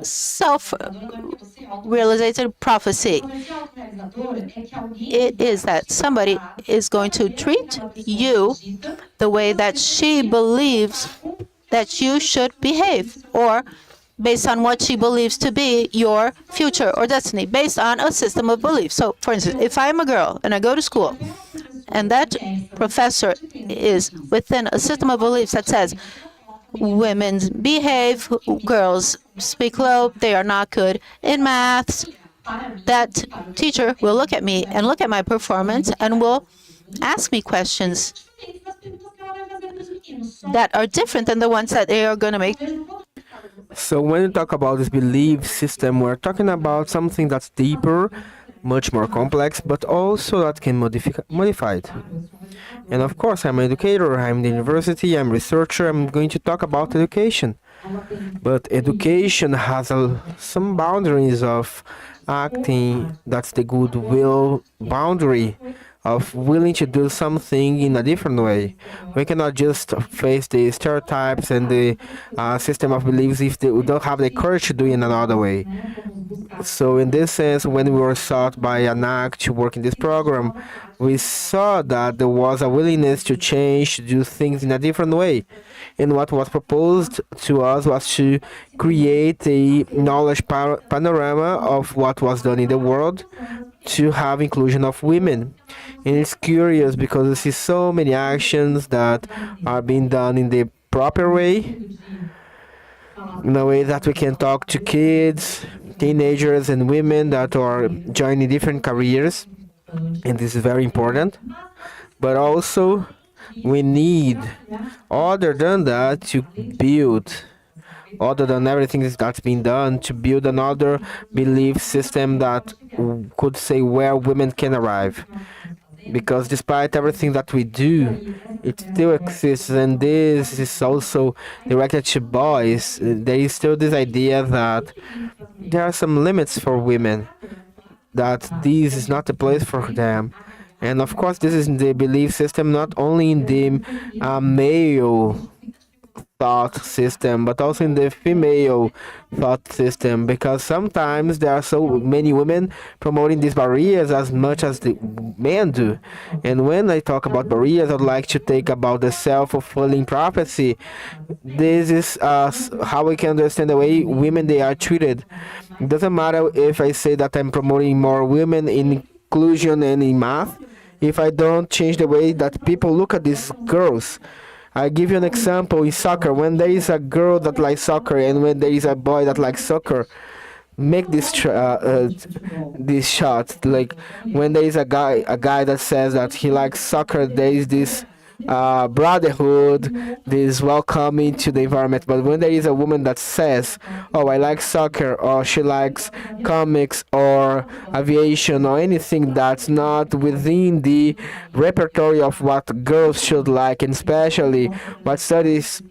self-realization prophecy. It is that somebody is going to treat you the way that she believes that you should behave, or based on what she believes to be your future or destiny, based on a system of beliefs. So, for instance, if I am a girl and I go to school, and that professor is within a system of beliefs that says women behave, girls speak low, they are not good in maths, that teacher will look at me and look at my performance and will ask me questions that are different than the ones that they are going to make. So when we talk about this belief system, we're talking about something that's deeper, much more complex, but also that can modified. And of course, I'm an educator, I'm in the university, I'm a researcher, I'm going to talk about education. But education has some boundaries of acting, that's the goodwill boundary of willing to do something in a different way. We cannot just face the stereotypes and the system of beliefs if we don't have the courage to do it in another way. So in this sense, when we were sought by ANAC to work in this program, we saw that there was a willingness to change, to do things in a different way. And what was proposed to us was to create a knowledge panorama of what was done in the world to have inclusion of women. And it's curious because we see so many actions that are being done in the proper way, in a way that we can talk to kids, teenagers, and women that are joining different careers, and this is very important. But also, we need, other than that, to build, other than everything that's been done, to build another belief system that could say where women can arrive. Because despite everything that we do, it still exists, and this is also directed to boys. There is still this idea that there are some limits for women, that this is not the place for them. And of course, this is in the belief system, not only in the male thought system, but also in the female thought system, because sometimes there are so many women promoting these barriers as much as the men do. And when I talk about barriers, I'd like to think about the self-fulfilling prophecy. This is how we can understand the way women they are treated. It doesn't matter if I say that I'm promoting more women in inclusion and in math, if I don't change the way that people look at these girls. I give you an example in soccer. When there is a girl that likes soccer and when there is a boy that likes soccer, make this shot. Like when there is a guy that says that he likes soccer, there is this brotherhood, this welcoming to the environment. But when there is a woman that says, "Oh, I like soccer," or she likes comics or aviation or anything that's not within the repertoire of what girls should like, and especially what studies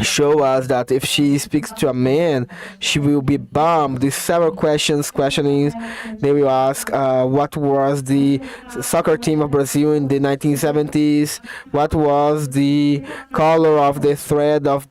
show us that if she speaks to a man, she will be bombed. These several questioning. They will ask, what was the soccer team of Brazil in the 1970s? What was the color of the thread of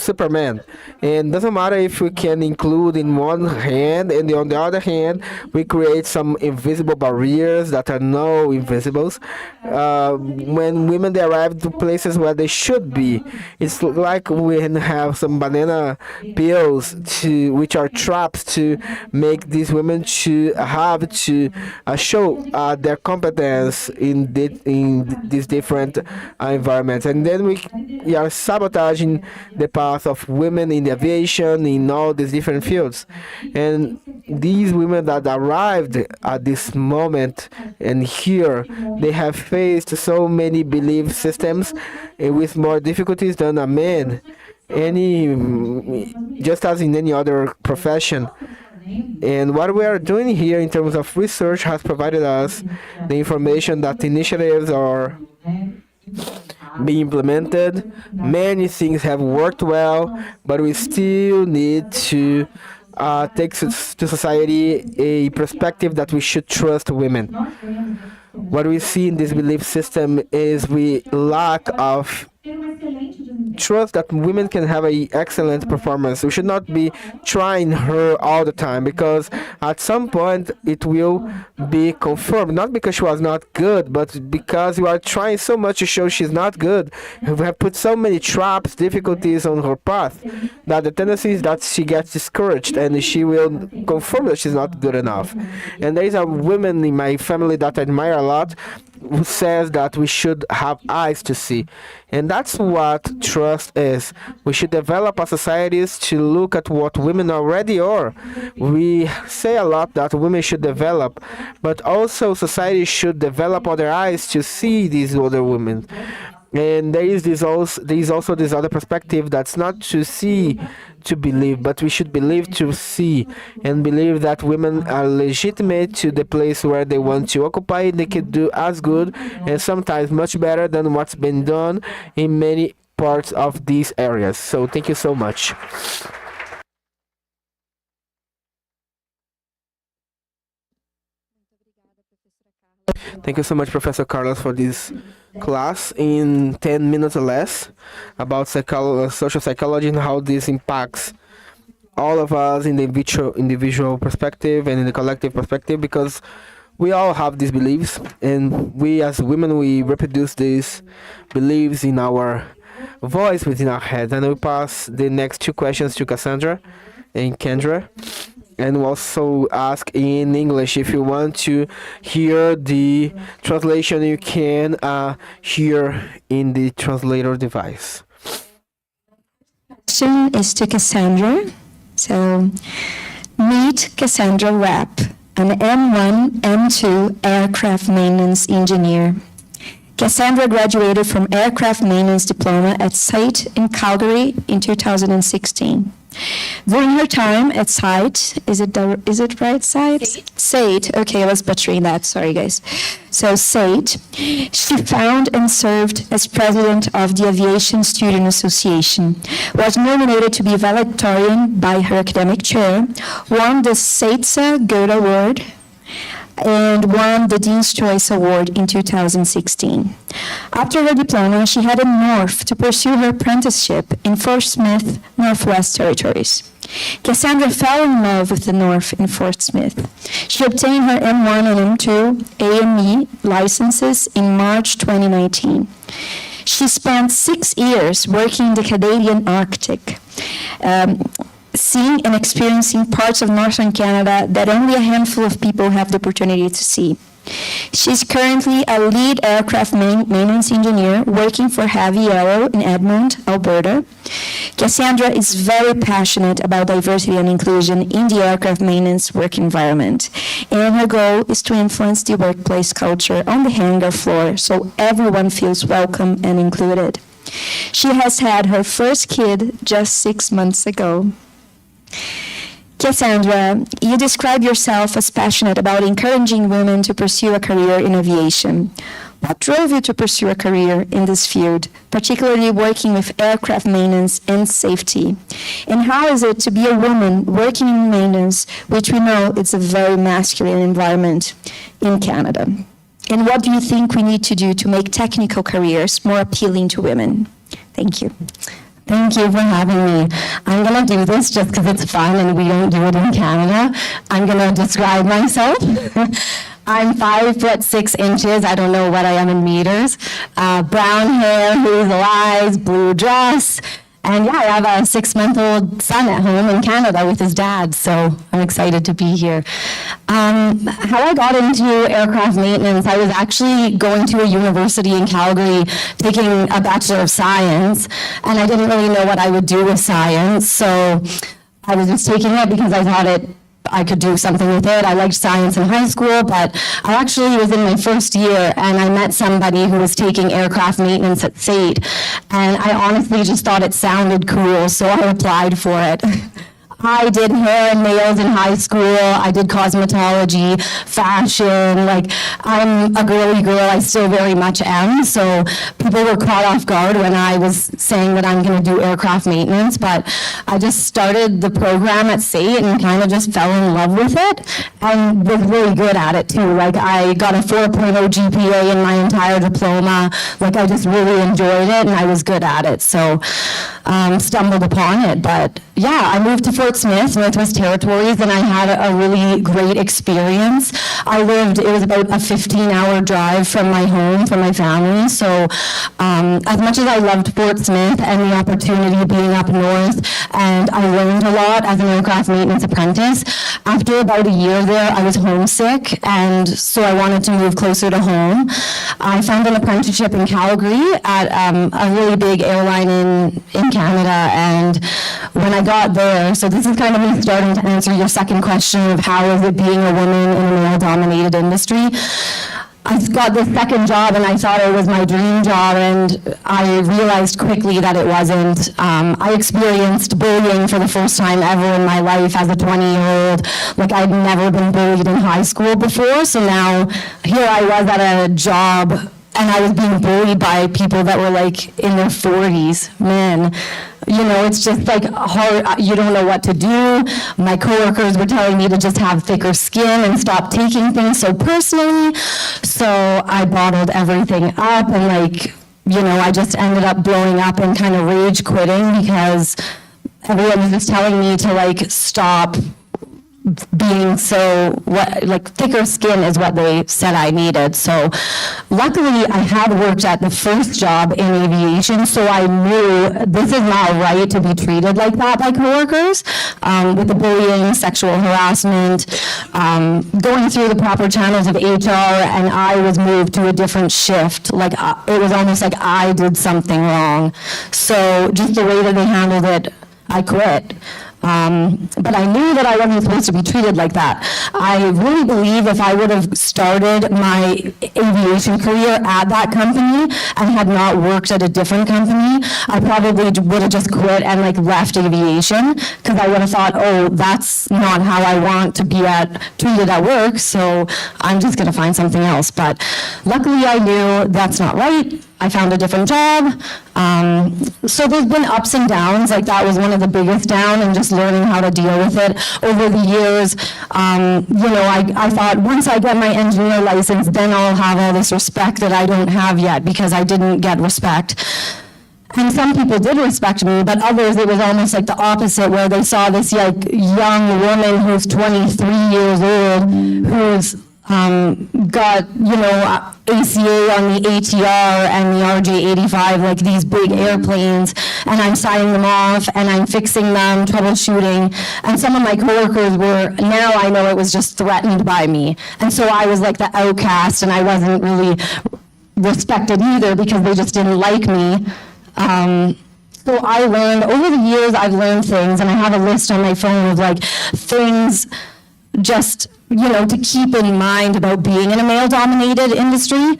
Superman? And doesn't matter if we can include in one hand, and on the other hand, we create some invisible barriers that are no invisibles. When women they arrive to places where they should be, it's like we have some banana peels to which are traps to make these women to have to show their competence in these different environments, and then we are sabotaging the path of women in the aviation in all these different fields. And these women that arrived at this moment and here, they have faced so many belief systems with more difficulties than a man, just as in any other profession. And what we are doing here in terms of research has provided us the information that initiatives are being implemented. Many things have worked well, but we still need to take to society a perspective that we should trust women. What we see in this belief system is we lack of trust that women can have a excellent performance. We should not be trying her all the time, because at some point it will be confirmed, not because she was not good, but because you are trying so much to show she's not good. We have put so many traps, difficulties on her path, that the tendency is that she gets discouraged and she will confirm that she's not good enough. And there is a woman in my family that I admire a lot, who says that we should have eyes to see. And that's what trust is. We should develop our societies to look at what women already are. We say a lot that women should develop, but also society should develop other eyes to see these other women. And there is also this other perspective that's not to see to believe, but we should believe to see, and believe that women are legitimate to the place where they want to occupy. They can do as good and sometimes much better than what's been done in many parts of these areas. So thank you so much. Thank you so much, Professor Carlos, for this class in 10 minutes or less about social psychology and how this impacts all of us in the individual perspective and in the collective perspective, because we all have these beliefs, and we as women, we reproduce these beliefs in our voice within our head. And we pass the next two questions to Cassandra and Kendra, and we'll also ask in English. If you want to hear the translation, you can hear in the translator device. Question is to Cassandra. So, meet Cassandra Rapp, an M1, M2 aircraft maintenance engineer. Cassandra graduated from Aircraft Maintenance Diploma at SAIT in Calgary in 2016. During her time at SAIT, is it right, SAIT? SAIT, okay, I was butchering that, sorry guys. So SAIT, she found and served as president of the Aviation Student Association, was nominated to be valedictorian by her academic chair, won the SAITSA Goethe Award, and won the Dean's Choice Award in 2016. After her diploma, she headed north to pursue her apprenticeship in Fort Smith, Northwest Territories. Cassandra fell in love with the North in Fort Smith. She obtained her M1 and M2 AME licenses in March 2019. She spent 6 years working in the Canadian Arctic, seeing and experiencing parts of northern Canada that only a handful of people have the opportunity to see. She's currently a lead aircraft maintenance engineer working for Heavy Arrow in Edmond, Alberta. Cassandra is very passionate about diversity and inclusion in the aircraft maintenance work environment, and her goal is to influence the workplace culture on the hangar floor so everyone feels welcome and included. She has had her first kid just 6 months ago. Cassandra, you describe yourself as passionate about encouraging women to pursue a career in aviation. What drove you to pursue a career in this field, particularly working with aircraft maintenance and safety? And how is it to be a woman working in maintenance, which we know it's a very masculine environment in Canada? And what do you think we need to do to make technical careers more appealing to women? Thank you. Thank you for having me. I'm going to do this just because it's fun and we don't do it in Canada. I'm going to describe myself. I'm 5'6". I don't know what I am in meters. Brown hair, hazel eyes, blue dress. And yeah, I have a 6-month-old son at home in Canada with his dad, so I'm excited to be here. How I got into aircraft maintenance, I was actually going to a university in Calgary taking a Bachelor of Science, and I didn't really know what I would do with science, so I was just taking it because I thought I could do something with it. I liked science in high school, but I actually was in my first year and I met somebody who was taking aircraft maintenance at SAIT, and I honestly just thought it sounded cool, so I applied for it. I did hair and nails in high school. I did cosmetology, fashion. Like, I'm a girly girl. I still very much am. So people were caught off guard when I was saying that I'm going to do aircraft maintenance. But I just started the program at SAIT and kind of just fell in love with it and was really good at it too. Like, I got a 4.0 GPA in my entire diploma. Like, I just really enjoyed it and I was good at it. So stumbled upon it. But yeah, I moved to Fort Smith, Northwest Territories, and I had a really great experience. It was about a 15-hour drive from my home, from my family. So as much as I loved Fort Smith and the opportunity being up north, and I learned a lot as an aircraft maintenance apprentice, after about a year there, I was homesick, and so I wanted to move closer to home. I found an apprenticeship in Calgary at a really big airline in Canada, and when I got there, so this is kind of me starting to answer your second question of how is it being a woman in a male-dominated industry. I got this second job and I thought it was my dream job, and I realized quickly that it wasn't. I experienced bullying for the first time ever in my life as a 20-year-old. Like, I'd never been bullied in high school before, so now here I was at a job and I was being bullied by people that were like in their 40s, men. You know, it's just like hard, you don't know what to do. My coworkers were telling me to just have thicker skin and stop taking things so personally. So I bottled everything up and I just ended up blowing up and kind of rage quitting because everyone was just telling me to stop being thicker skin is what they said I needed. So luckily I had worked at the first job in aviation, so I knew this is not right to be treated like that by coworkers, with the bullying, sexual harassment, going through the proper channels of HR, and I was moved to a different shift. It was almost like I did something wrong. So just the way that they handled it, I quit. But I knew that I wasn't supposed to be treated like that. I really believe if I would have started my aviation career at that company and had not worked at a different company, I probably would have just quit and left aviation, because I would have thought, oh, that's not how I want to be treated at work, so I'm just going to find something else. But luckily I knew that's not right. I found a different job. So there's been ups and downs. That was one of the biggest down, and just learning how to deal with it over the years. I thought once I get my engineer license, then I'll have all this respect that I don't have yet, because I didn't get respect. And some people did respect me, but others, it was almost like the opposite, where they saw this young woman who's 23 years old, who's got, ACA on the ATR and the RJ-85, these big airplanes, and I'm signing them off, and I'm fixing them, troubleshooting, and some of my coworkers now I know it was just threatened by me, and so I was like the outcast, and I wasn't really respected either, because they just didn't like me. So I learned, over the years, I've learned things, and I have a list on my phone of things just, to keep in mind about being in a male-dominated industry.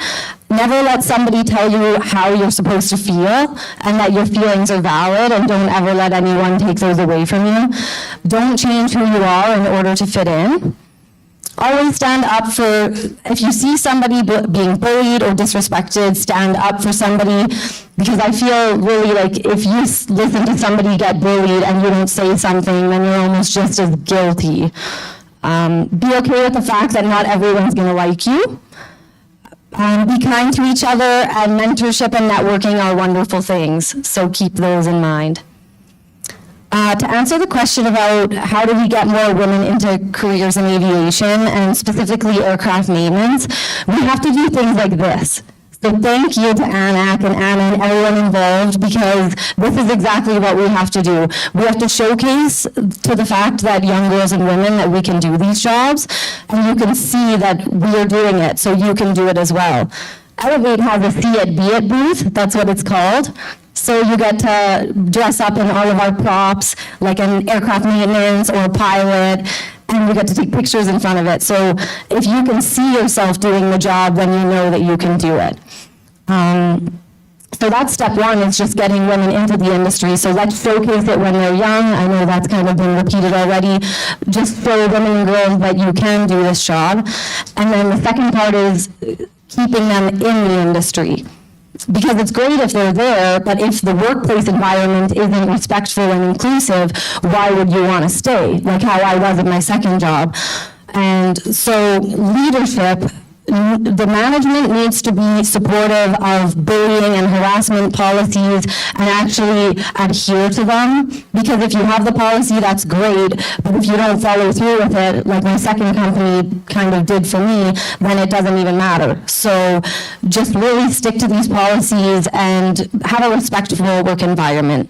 Never let somebody tell you how you're supposed to feel, and that your feelings are valid, and don't ever let anyone take those away from you. Don't change who you are in order to fit in. always stand up for, if you see somebody being bullied or disrespected, stand up for somebody, because I feel really like if you listen to somebody get bullied and you don't say something, then you're almost just as guilty. Be okay with the fact that not everyone's going to like you. Be kind to each other, and mentorship and networking are wonderful things, so keep those in mind. To answer the question about how do we get more women into careers in aviation, and specifically aircraft maintenance, we have to do things like this. So thank you to ANAC and Anna and everyone involved, because this is exactly what we have to do. We have to showcase to the fact that young girls and women that we can do these jobs, and you can see that we are doing it, so you can do it as well. Elevate has a See It, Be It booth, that's what it's called. So you get to dress up in all of our props, like an aircraft maintenance or a pilot, and you get to take pictures in front of it. So if you can see yourself doing the job, then you know that you can do it. So that's step one, is just getting women into the industry. So let's showcase it when they're young. I know that's kind of been repeated already. Just show women and girls that you can do this job. And then the second part is keeping them in the industry. Because it's great if they're there, but if the workplace environment isn't respectful and inclusive, why would you want to stay? Like how I was at my second job. And so leadership, the management needs to be supportive of bullying and harassment policies and actually adhere to them. Because if you have the policy, that's great, but if you don't follow through with it, like my second company kind of did for me, then it doesn't even matter. So just really stick to these policies and have a respectful work environment.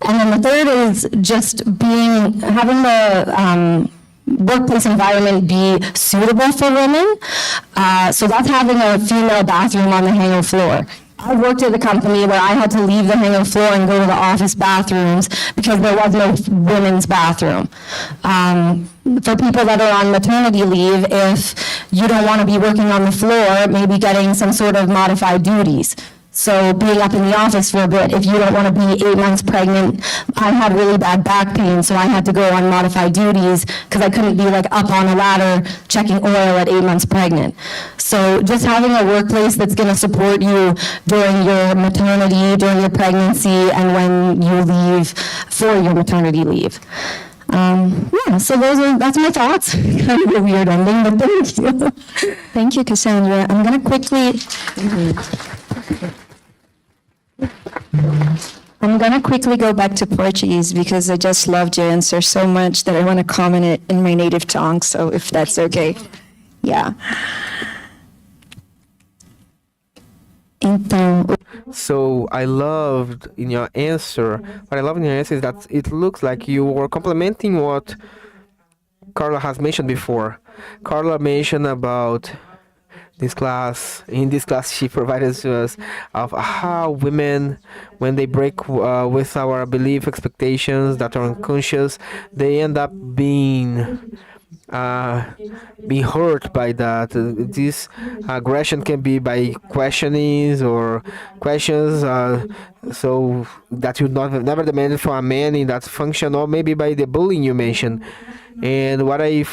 And then the third is just having the workplace environment be suitable for women. So that's having a female bathroom on the hangar floor. I worked at a company where I had to leave the hangar floor and go to the office bathrooms because there was no women's bathroom. For people that are on maternity leave, if you don't want to be working on the floor, maybe getting some sort of modified duties. So being up in the office for a bit, if you don't want to be 8 months pregnant, I had really bad back pain, so I had to go on modified duties because I couldn't be like up on a ladder checking oil at 8 months pregnant. So just having a workplace that's going to support you during your maternity, during your pregnancy, and when you leave for your maternity leave. So that's my thoughts. Kind of a weird ending, but thank you. Thank you, Cassandra. I'm going to quickly go back to Portuguese because I just loved your answer so much that I want to comment it in my native tongue, so if that's okay. Yeah. Então, So I loved in your answer, what I love in your answer is that it looks like you were complementing what Carla has mentioned before. Carla mentioned about this class. In this class, she provided to us of how women, when they break with our belief expectations that are unconscious, they end up being hurt by that. This aggression can be by questionings or questions, so that you never demanded from a man in that function, or maybe by the bullying you mentioned. And the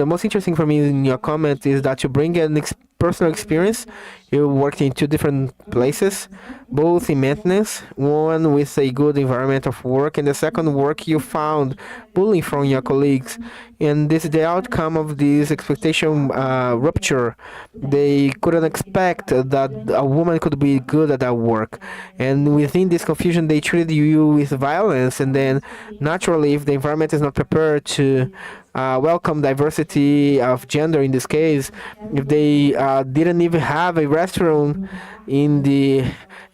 most interesting for me in your comment is that you bring an personal experience. You worked in two different places, both in maintenance, one with a good environment of work, and the second work you found bullying from your colleagues. And this is the outcome of this expectation rupture. They couldn't expect that a woman could be good at that work. And within this confusion, they treated you with violence. And then, naturally, if the environment is not prepared to welcome diversity of gender in this case, if they didn't even have a restroom in the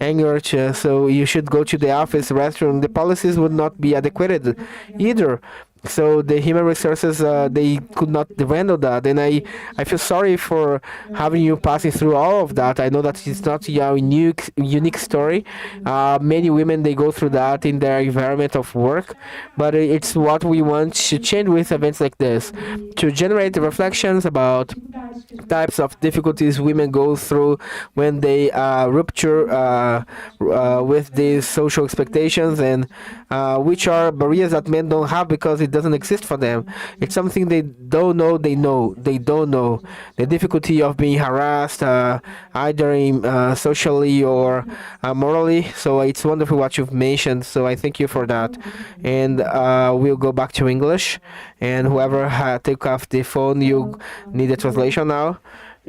hangar, so you should go to the office restroom, the policies would not be adequate either. So the human resources, they could not handle that. And I feel sorry for having you passing through all of that. I know that it's not your unique story. Many women, they go through that in their environment of work. But it's what we want to change with events like this, to generate reflections about types of difficulties women go through when they rupture with these social expectations, and which are barriers that men don't have because it doesn't exist for them. It's something they don't know. They don't know the difficulty of being harassed, either socially or morally. So it's wonderful what you've mentioned. So I thank you for that. And we'll go back to English. And whoever take off the phone, you need a translation now.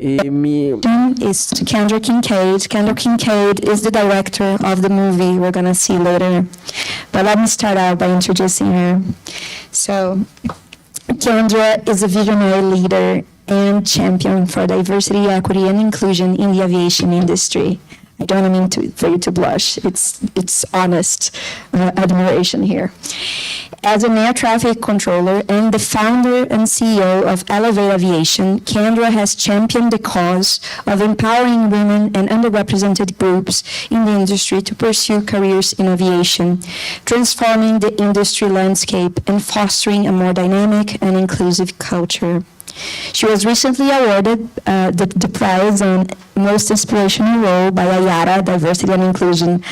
Is to Kendra Kincaid. Kendra Kincaid is the director of the movie we're going to see later. But let me start out by introducing her. So, Kendra is a visionary leader and champion for diversity, equity, and inclusion in the aviation industry. I don't mean for you to blush. It's honest admiration here. As an air traffic controller and the founder and CEO of Elevate Aviation, Kendra has championed the cause of empowering women and underrepresented groups in the industry to pursue careers in aviation, transforming the industry landscape and fostering a more dynamic and inclusive culture. She was recently awarded the prize on Most Inspirational Role by IATA Diversity and Inclusion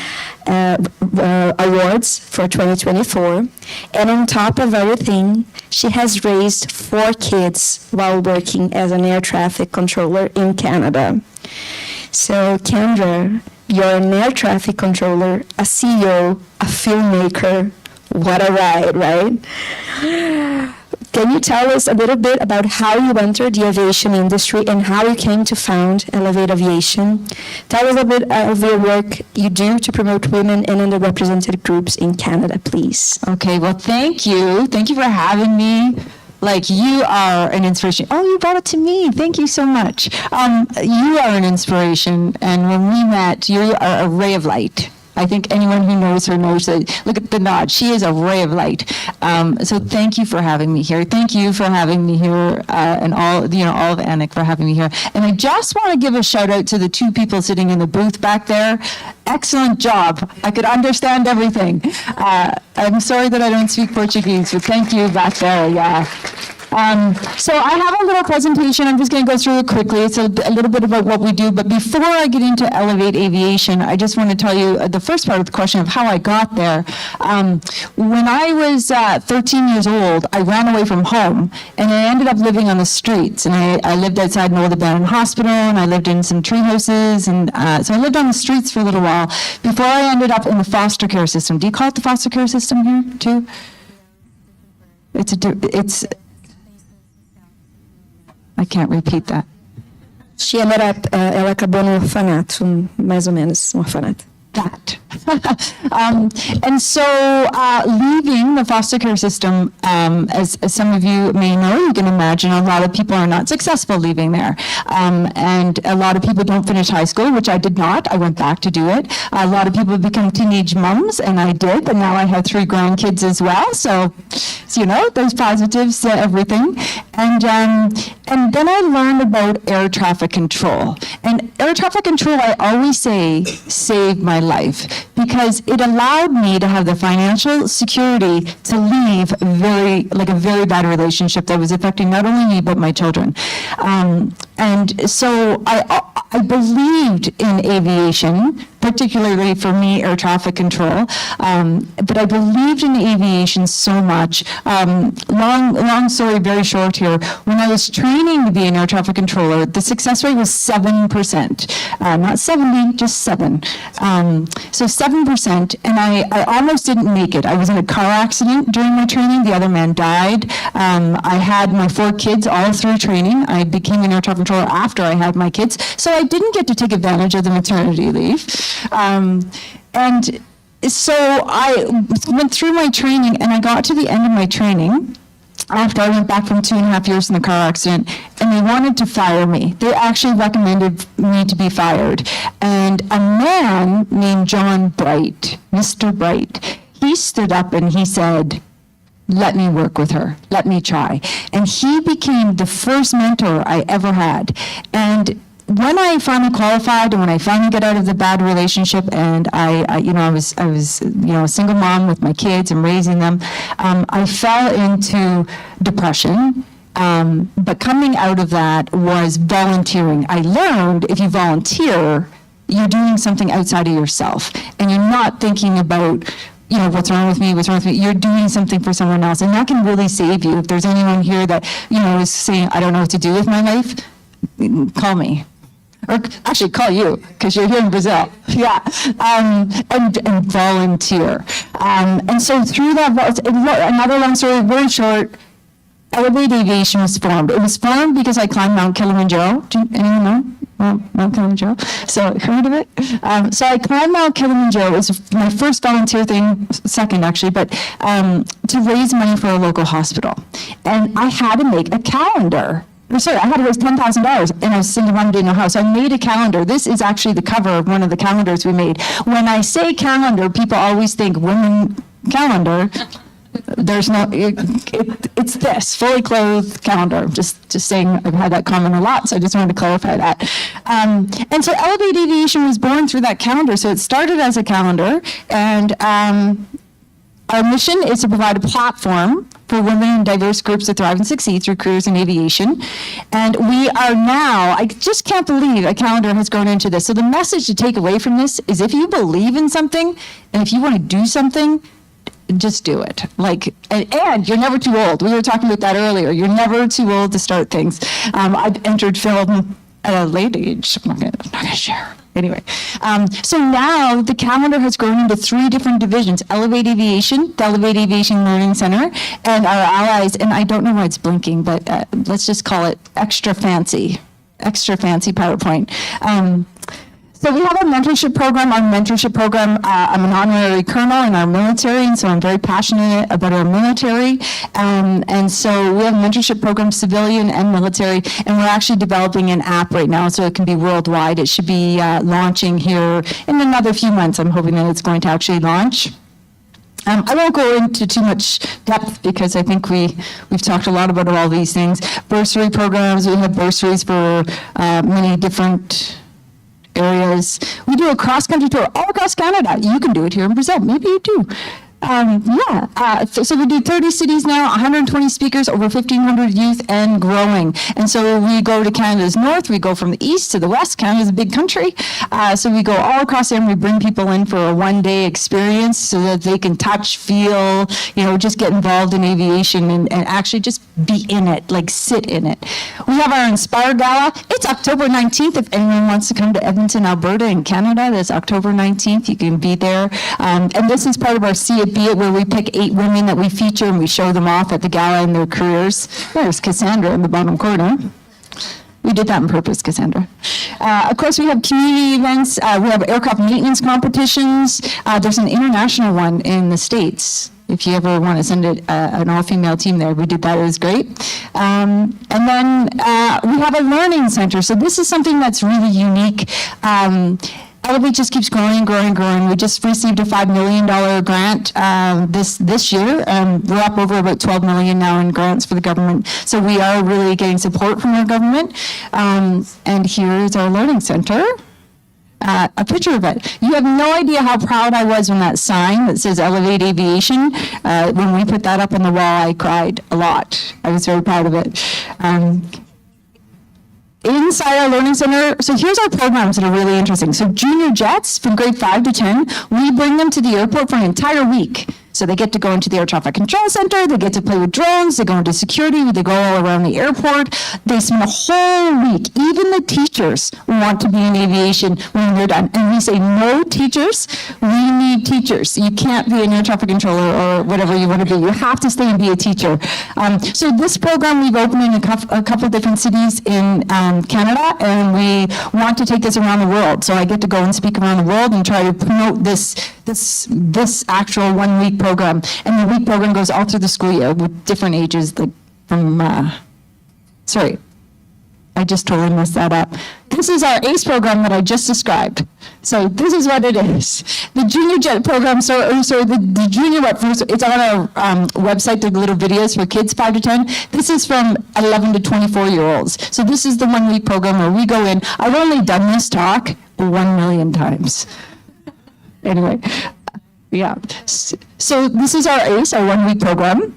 Awards for 2024. And on top of everything, she has raised 4 kids while working as an air traffic controller in Canada. So, Kendra, you're an air traffic controller, a CEO, a filmmaker. What a ride, right? Can you tell us a little bit about how you entered the aviation industry and how you came to found Elevate Aviation? Tell us a bit of your work you do to promote women and underrepresented groups in Canada, please. Okay, well, thank you. Thank you for having me. Like, you are an inspiration. Oh, you brought it to me. Thank you so much. You are an inspiration, and when we met, you are a ray of light. I think anyone who knows her knows that. Look at the nod. She is a ray of light. So thank you for having me here. Thank you for having me here, and all of ANAC for having me here. And I just want to give a shout out to the 2 people sitting in the booth back there. Excellent job. I could understand everything. I'm sorry that I don't speak Portuguese, but thank you back there. Yeah. So I have a little presentation. I'm just going to go through it quickly. It's a little bit about what we do. But before I get into Elevate Aviation, I just want to tell you the first part of the question of how I got there. When I was 13 years old, I ran away from home, and I ended up living on the streets. And I lived outside an old abandoned hospital, and I lived in some tree houses. And so I lived on the streets for a little while before I ended up in the foster care system. Do you call it the foster care system here, too? I can't repeat that. She ended up, ela acabou no orfanato, mais ou menos, um orfanato. That. And so leaving the foster care system, as some of you may know, you can imagine a lot of people are not successful leaving there. And a lot of people don't finish high school, which I did not. I went back to do it. A lot of people become teenage moms, and I did, but now I have 3 grandkids as well. So there's positives to everything. And then I learned about air traffic control. And air traffic control, I always say, saved my life, because it allowed me to have the financial security to leave a very bad relationship that was affecting not only me, but my children. And so I believed in aviation, particularly for me, air traffic control. But I believed in aviation so much. Long story, very short here. When I was training to be an air traffic controller, the success rate was 7%. Not 70, just 7. So 7%, and I almost didn't make it. I was in a car accident during my training. The other man died. I had my 4 kids all through training. I became an air traffic controller after I had my kids. So I didn't get to take advantage of the maternity leave. And so I went through my training, and I got to the end of my training after I went back from 2.5 years in the car accident, and they wanted to fire me. They actually recommended me to be fired. And a man named John Bright, Mr. Bright, he stood up and he said, "Let me work with her. Let me try." And he became the first mentor I ever had. And when I finally qualified, and when I finally got out of the bad relationship, and I was a single mom with my kids and raising them, I fell into depression. But coming out of that was volunteering. I learned if you volunteer, you're doing something outside of yourself, and you're not thinking about what's wrong with me? What's wrong with me? You're doing something for someone else. And that can really save you. If there's anyone here that, is saying, I don't know what to do with my life, call me. Or actually call you, because you're here in Brazil. Yeah. And volunteer. And so through that, another long story, very short, Elevate Aviation was formed. It was formed because I climbed Mount Kilimanjaro. Anyone know? Mount Kilimanjaro? So, heard of it? So I climbed Mount Kilimanjaro. It was my first volunteer thing, second actually, but to raise money for a local hospital. And I had to make a calendar. I had to raise $10,000, and I was single mom, didn't know how. So I made a calendar. This is actually the cover of one of the calendars we made. When I say calendar, people always think women calendar. There's no, it's this, fully clothed calendar. Just saying, I've had that comment a lot, so I just wanted to clarify that. And so Elevate Aviation was born through that calendar. So it started as a calendar, and our mission is to provide a platform for women and diverse groups to thrive and succeed through careers in aviation. And we are now, I just can't believe a calendar has grown into this. So the message to take away from this is if you believe in something, and if you want to do something, just do it. And you're never too old. We were talking about that earlier. You're never too old to start things. I've entered film at a late age. I'm not gonna share. Anyway, so now the calendar has grown into 3 different divisions: Elevate Aviation, the Elevate Aviation Learning Center, and our allies. And I don't know why it's blinking, but let's just call it extra fancy PowerPoint. So we have a mentorship program. Our mentorship program, I'm an honorary colonel in our military, and so I'm very passionate about our military. And so we have a mentorship program, civilian and military, and we're actually developing an app right now so it can be worldwide. It should be launching here in another few months. I'm hoping that it's going to actually launch. I won't go into too much depth because I think we've talked a lot about all these things. Bursary programs, we have bursaries for many different areas. We do a cross-country tour all across Canada. You can do it here in Brazil. Maybe you do. So we do 30 cities now, 120 speakers, over 1,500 youth, and growing. And so we go to Canada's north. We go from the east to the west. Canada's a big country. So we go all across there, and we bring people in for a one-day experience so that they can touch, feel, just get involved in aviation and actually just be in it, sit in it. We have our Inspire Gala. It's October 19th. If anyone wants to come to Edmonton, Alberta in Canada, that's October 19th. You can be there. And this is part of our See It, Be It, where we pick 8 women that we feature and we show them off at the gala in their careers. There's Cassandra in the bottom corner. We did that on purpose, Cassandra. Of course, we have community events. We have aircraft maintenance competitions. There's an international one in the States. If you ever want to send an all-female team there, we did that. It was great. And then we have a learning center. So this is something that's really unique. Elevate just keeps growing. We just received a $5 million grant this year. We're up over about $12 million now in grants for the government. So we are really getting support from our government. And here is our learning center. A picture of it. You have no idea how proud I was when that sign that says Elevate Aviation, when we put that up on the wall, I cried a lot. I was very proud of it. Inside our Learning Center, so here's our programs that are really interesting. So junior jets from grade 5 to 10, we bring them to the airport for an entire week. So they get to go into the air traffic control center, they get to play with drones, they go into security, they go all around the airport. They spend a whole week. Even the teachers want to be in aviation when they're done. And we say, no teachers, we need teachers. You can't be an air traffic controller or whatever you want to be. You have to stay and be a teacher. So this program we've opened in a couple different cities in Canada, and we want to take this around the world. So I get to go and speak around the world and try to promote this actual 1 week program. And the week program goes all through the school year with different ages, sorry, I just totally messed that up. This is our ACE program that I just described. So this is what it is. The junior jet program, the junior web, it's on our website, the little videos for kids 5 to 10. This is from 11 to 24-year-olds. So this is the 1 week program where we go in. I've only done this talk 1 million times. Anyway, yeah. So this is our ACE, our 1 week program.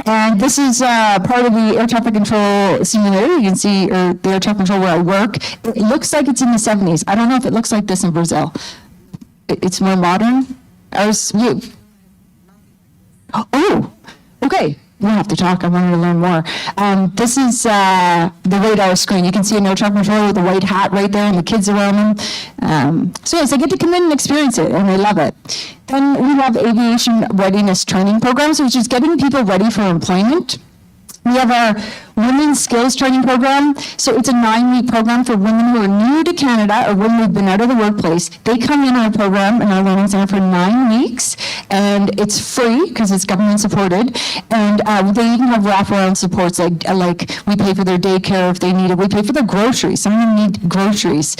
And this is part of the air traffic control simulator. You can see the air traffic control where I work. It looks like it's in the 70s. I don't know if it looks like this in Brazil. It's more modern. Oh, okay. We'll have to talk. I wanted to learn more. This is the radar screen. You can see an air traffic controller with a white hat right there and the kids around them. So yes, I get to come in and experience it, and I love it. Then we have aviation readiness training programs, which is getting people ready for employment. We have our Women's Skills Training Program. So it's a 9-week program for women who are new to Canada or women who've been out of the workplace. They come in our program in our learning center for 9 weeks, and it's free because it's government supported. And they even have wraparound supports like we pay for their daycare if they need it. We pay for their groceries. Some of them need groceries.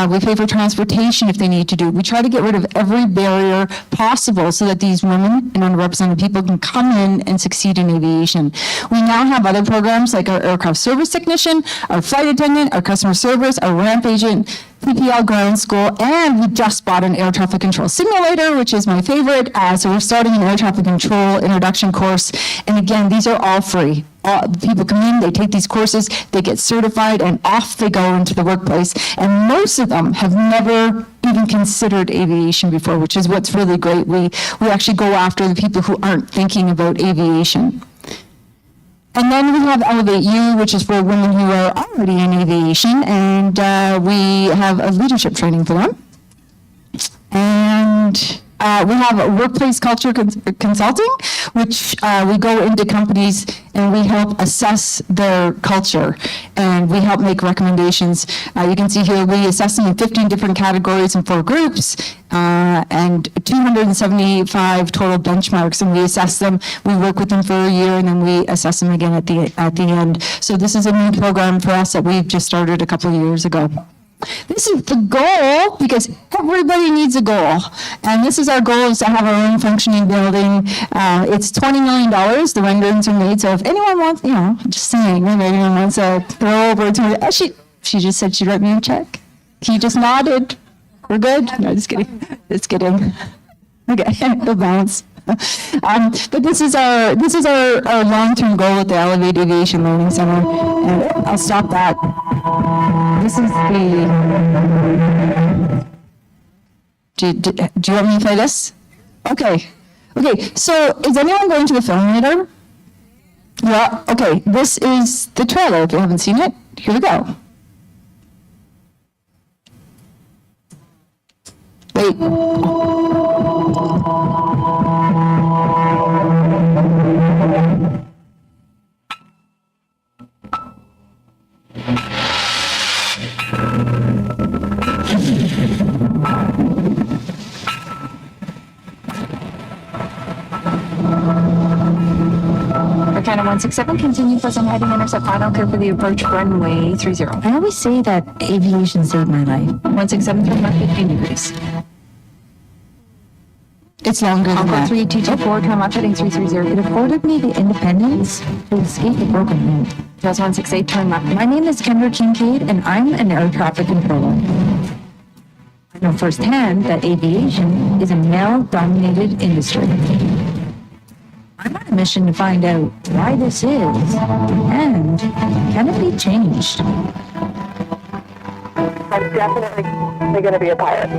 We pay for transportation if they need to do. We try to get rid of every barrier possible so that these women and underrepresented people can come in and succeed in aviation. We now have other programs like our aircraft service technician, our flight attendant, our customer service, our ramp agent, PPL ground school, and we just bought an air traffic control simulator, which is my favorite. So we're starting an air traffic control introduction course. And again, these are all free. People come in, they take these courses, they get certified, and off they go into the workplace. And most of them have never even considered aviation before, which is what's really great. We actually go after the people who aren't thinking about aviation. And then we have Elevate You, which is for women who are already in aviation, and we have a leadership training for them. And we have a workplace culture consulting, which we go into companies and we help assess their culture, and we help make recommendations. You can see here we assess them in 15 different categories and 4 groups, and 275 total benchmarks, and we assess them. We work with them for a year, and then we assess them again at the end. So this is a new program for us that we've just started a couple of years ago. This is the goal, because everybody needs a goal. And this is our goal, is to have our own functioning building. It's $20 million. The renderings are made. So if anyone wants, just saying, if anyone wants to throw over to she just said she'd write me a check. He just nodded. We're good? No, just kidding. Just kidding. Okay, it'll bounce. But this is our long-term goal at the Elevate Aviation Learning Center. And I'll stop that. This is do you want me to play this? Okay. So is anyone going to the film later? Yeah. Okay. This is the trailer. If you haven't seen it, here we go. Wait. Canada 167, continue present heading, intercept final, clear for the approach runway 30. I always say that aviation saved my life. 167, turn left 15 degrees. It's longer than that. 3, TT4, turn left heading 330. It afforded me the independence to escape the broken road. 168, turn left. My name is Kendra Kincaid, and I'm an air traffic controller. I know firsthand that aviation is a male-dominated industry. I'm on a mission to find out why this is, and can it be changed? I'm definitely going to be a pilot.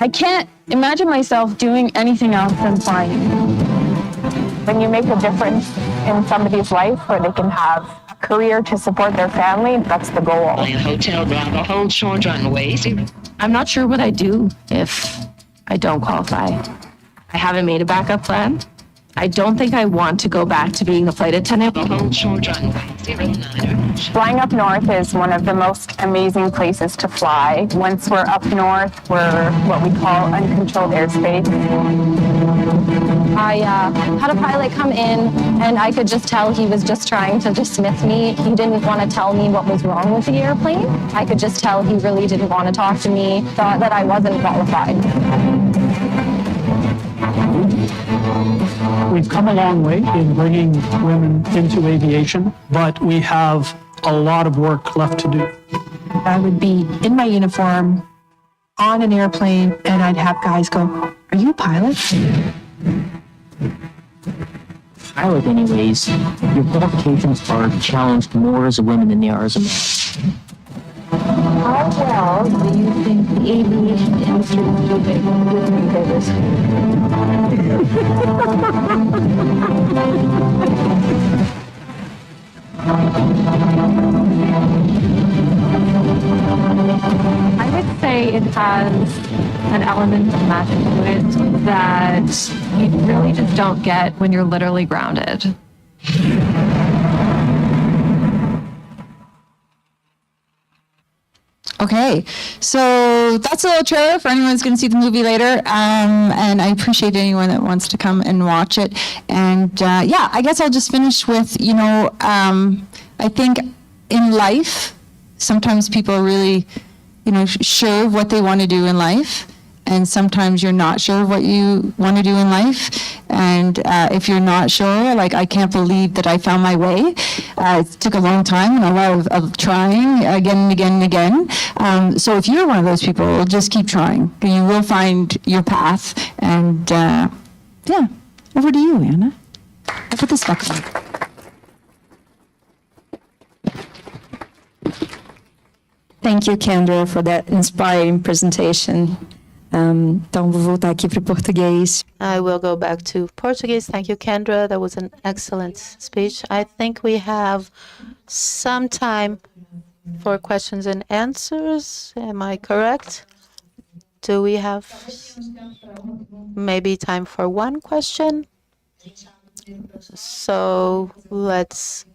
I can't imagine myself doing anything else than flying. When you make a difference in somebody's life where they can have a career to support their family, that's the goal. Hotel driver, hold short runways. I'm not sure what I'd do if I don't qualify. I haven't made a backup plan. I don't think I want to go back to being a flight attendant. Hold short runway, 09. Flying up north is one of the most amazing places to fly. Once we're up north, we're what we call uncontrolled airspace. I had a pilot come in, and I could just tell he was just trying to dismiss me. He didn't want to tell me what was wrong with the airplane. I could just tell he really didn't want to talk to me, thought that I wasn't qualified. We've come a long way in bringing women into aviation, but we have a lot of work left to do. I would be in my uniform on an airplane, and I'd have guys go, "Are you a pilot?" Pilot, anyways, your qualifications are challenged more as a woman than they are as a man. How well do you think the aviation industry is doing with new an element of magic to it that you really just don't get when you're literally grounded. Okay, so that's a little trailer for anyone who's going to see the movie later, and I appreciate anyone that wants to come and watch it. And yeah, I guess I'll just finish with, I think in life, sometimes people are really, sure of what they want to do in life, and sometimes you're not sure of what you want to do in life. And if you're not sure, like, I can't believe that I found my way. It took a long time and a lot of trying again and again and again. So if you're one of those people, just keep trying. You will find your path. And yeah, over to you, Anna. I put this back on. Thank you, Kendra, for that inspiring presentation. Então, vou voltar aqui para o português. I will go back to Portuguese. Thank you, Kendra. That was an excellent speech. I think we have some time for questions and answers. Am I correct? Do we have maybe time for one question? So let's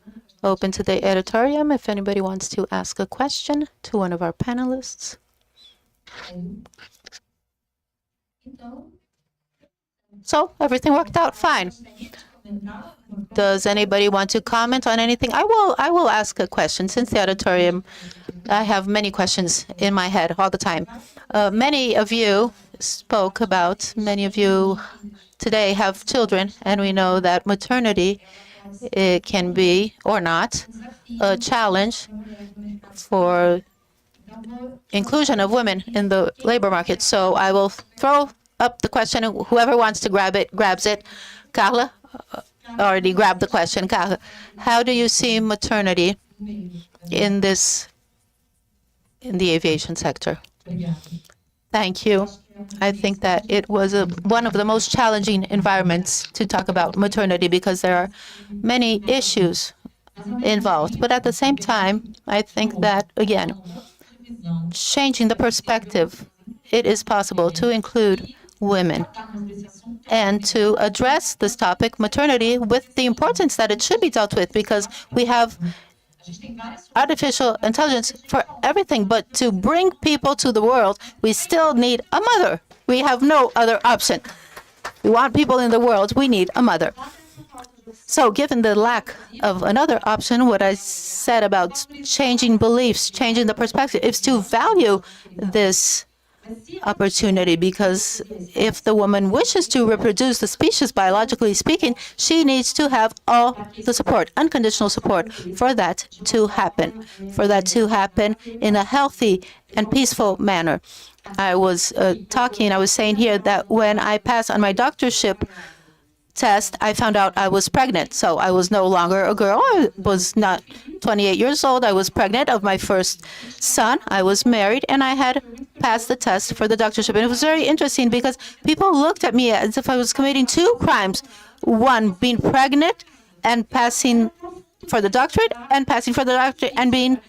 open to the auditorium if anybody wants to ask a question to one of our panelists. So everything worked out fine. Does anybody want to comment on anything? I will ask a question. Since the auditorium, I have many questions in my head all the time. Many of you spoke about, many of you today have children, and we know that maternity, it can be, or not, a challenge for inclusion of women in the labor market. So I will throw up the question, and whoever wants to grab it, grabs it. Carla already grabbed the question. Carla, how do you see maternity in the aviation sector? Thank you. I think that it was one of the most challenging environments to talk about maternity because there are many issues involved. But at the same time, I think that, again, changing the perspective, it is possible to include women and to address this topic, maternity, with the importance that it should be dealt with, because we have artificial intelligence for everything. But to bring people to the world, we still need a mother. We have no other option. We want people in the world, we need a mother. So given the lack of another option, what I said about changing beliefs, changing the perspective, is to value this opportunity, because if the woman wishes to reproduce the species, biologically speaking, she needs to have all the support, unconditional support, for that to happen in a healthy and peaceful manner. I was saying here that when I passed on my doctorship test, I found out I was pregnant. So I was no longer a girl. I was not 28 years old. I was pregnant of my first son. I was married, and I had passed the test for the doctorship. And it was very interesting because people looked at me as if I was committing two crimes. One, being pregnant and passing for the doctorate, and passing for the doctorate and being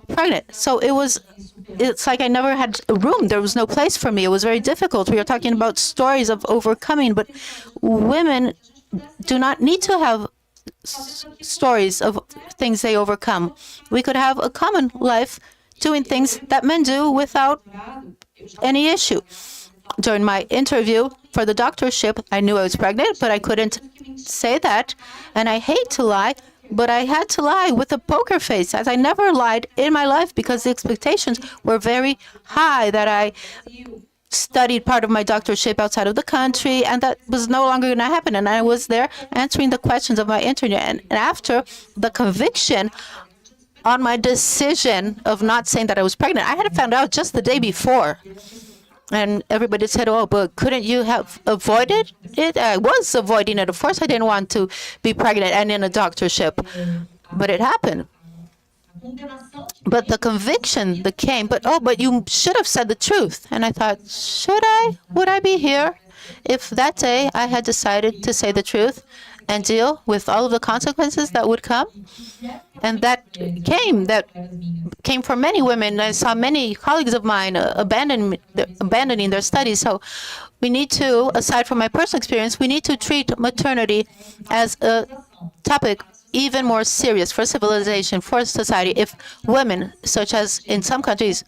pregnant. So it's like I never had a room. There was no place for me. It was very difficult. We were talking about stories of overcoming, but women do not need to have stories of things they overcome. We could have a common life doing things that men do without any issue. During my interview for the doctorship, I knew I was pregnant, but I couldn't say that. And I hate to lie, but I had to lie with a poker face, as I never lied in my life because the expectations were very high, that I studied part of my doctorship outside of the country, and that was no longer going to happen. And I was there answering the questions of my interview. And after the conviction on my decision of not saying that I was pregnant, I had found out just the day before. And everybody said, oh, but couldn't you have avoided it? I was avoiding it. Of course, I didn't want to be pregnant and in a doctorship. But it happened. But the conviction that came, but you should have said the truth. And I thought, should I? Would I be here If that day I had decided to say the truth and deal with all of the consequences that would come, and that came for many women. I saw many colleagues of mine abandoning their studies. So we need to, aside from my personal experience, we need to treat maternity as a topic even more serious for civilization, for society. If women, such as in some countries,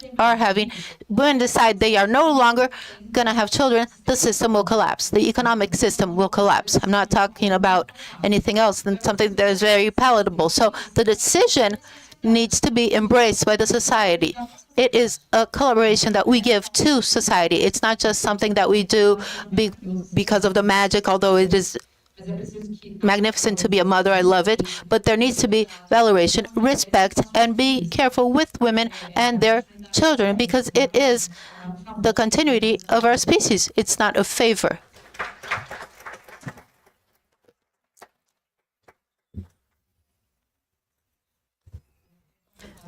women decide they are no longer going to have children, the system will collapse. The economic system will collapse. I'm not talking about anything else than something that is very palatable. So the decision needs to be embraced by the society. It is a collaboration that we give to society. It's not just something that we do because of the magic, although it is magnificent to be a mother. I love it. But there needs to be valuation, respect, and be careful with women and their children, because it is the continuity of our species. It's not a favor.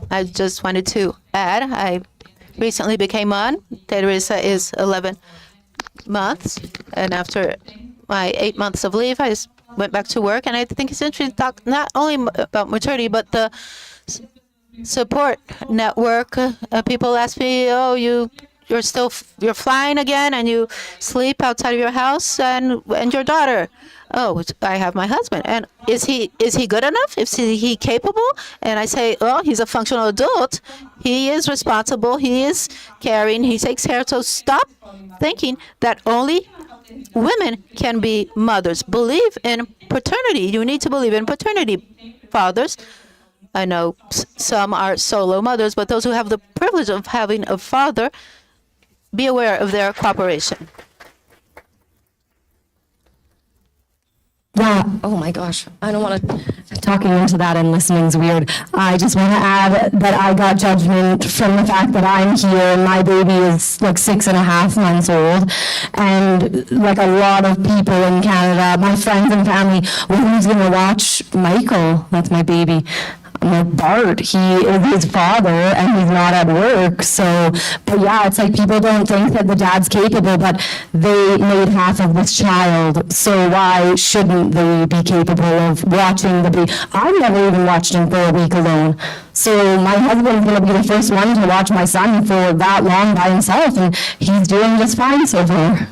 I just wanted to add, I recently became on. Teresa is 11 months, and after my 8 months of leave, I just went back to work. And I think it's interesting to talk not only about maternity, but the support network. People ask me, "Oh, you're flying again, and you sleep outside of your house, and your daughter." Oh, I have my husband. And is he good enough? Is he capable? And I say, oh, he's a functional adult. He is responsible. He is caring. He takes care. So stop thinking that only women can be mothers. Believe in paternity. You need to believe in paternity. Fathers, I know some are solo mothers, but those who have the privilege of having a father, be aware of their cooperation. Yeah, oh my gosh, I don't want to, talking into that and listening's weird. I just want to add that I got judgment from the fact that I'm here and my baby is like 6.5 months old. And like a lot of people in Canada, my friends and family, well, who's going to watch Michael? That's my baby. I'm like, Bart, he is his father and he's not at work. So, but yeah, it's like people don't think that the dad's capable, but they made half of this child. So why shouldn't they be capable of watching the baby? I've never even watched him for a week alone. So my husband's going to be the first one to watch my son for that long by himself, and he's doing just fine so far.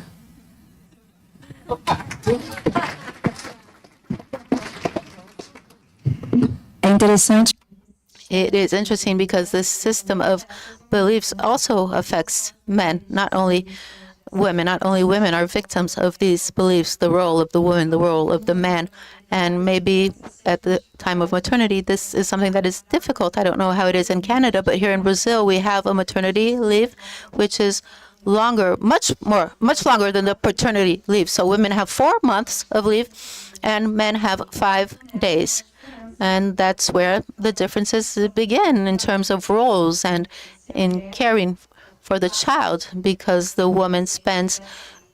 Interessante. It is interesting because this system of beliefs also affects men, not only women. Not only women are victims of these beliefs, the role of the woman, the role of the man. And maybe at the time of maternity, this is something that is difficult. I don't know how it is in Canada, but here in Brazil, we have a maternity leave, which is longer, much longer than the paternity leave. So women have 4 months of leave and men have 5 days. And that's where the differences begin in terms of roles and in caring for the child, because the woman spends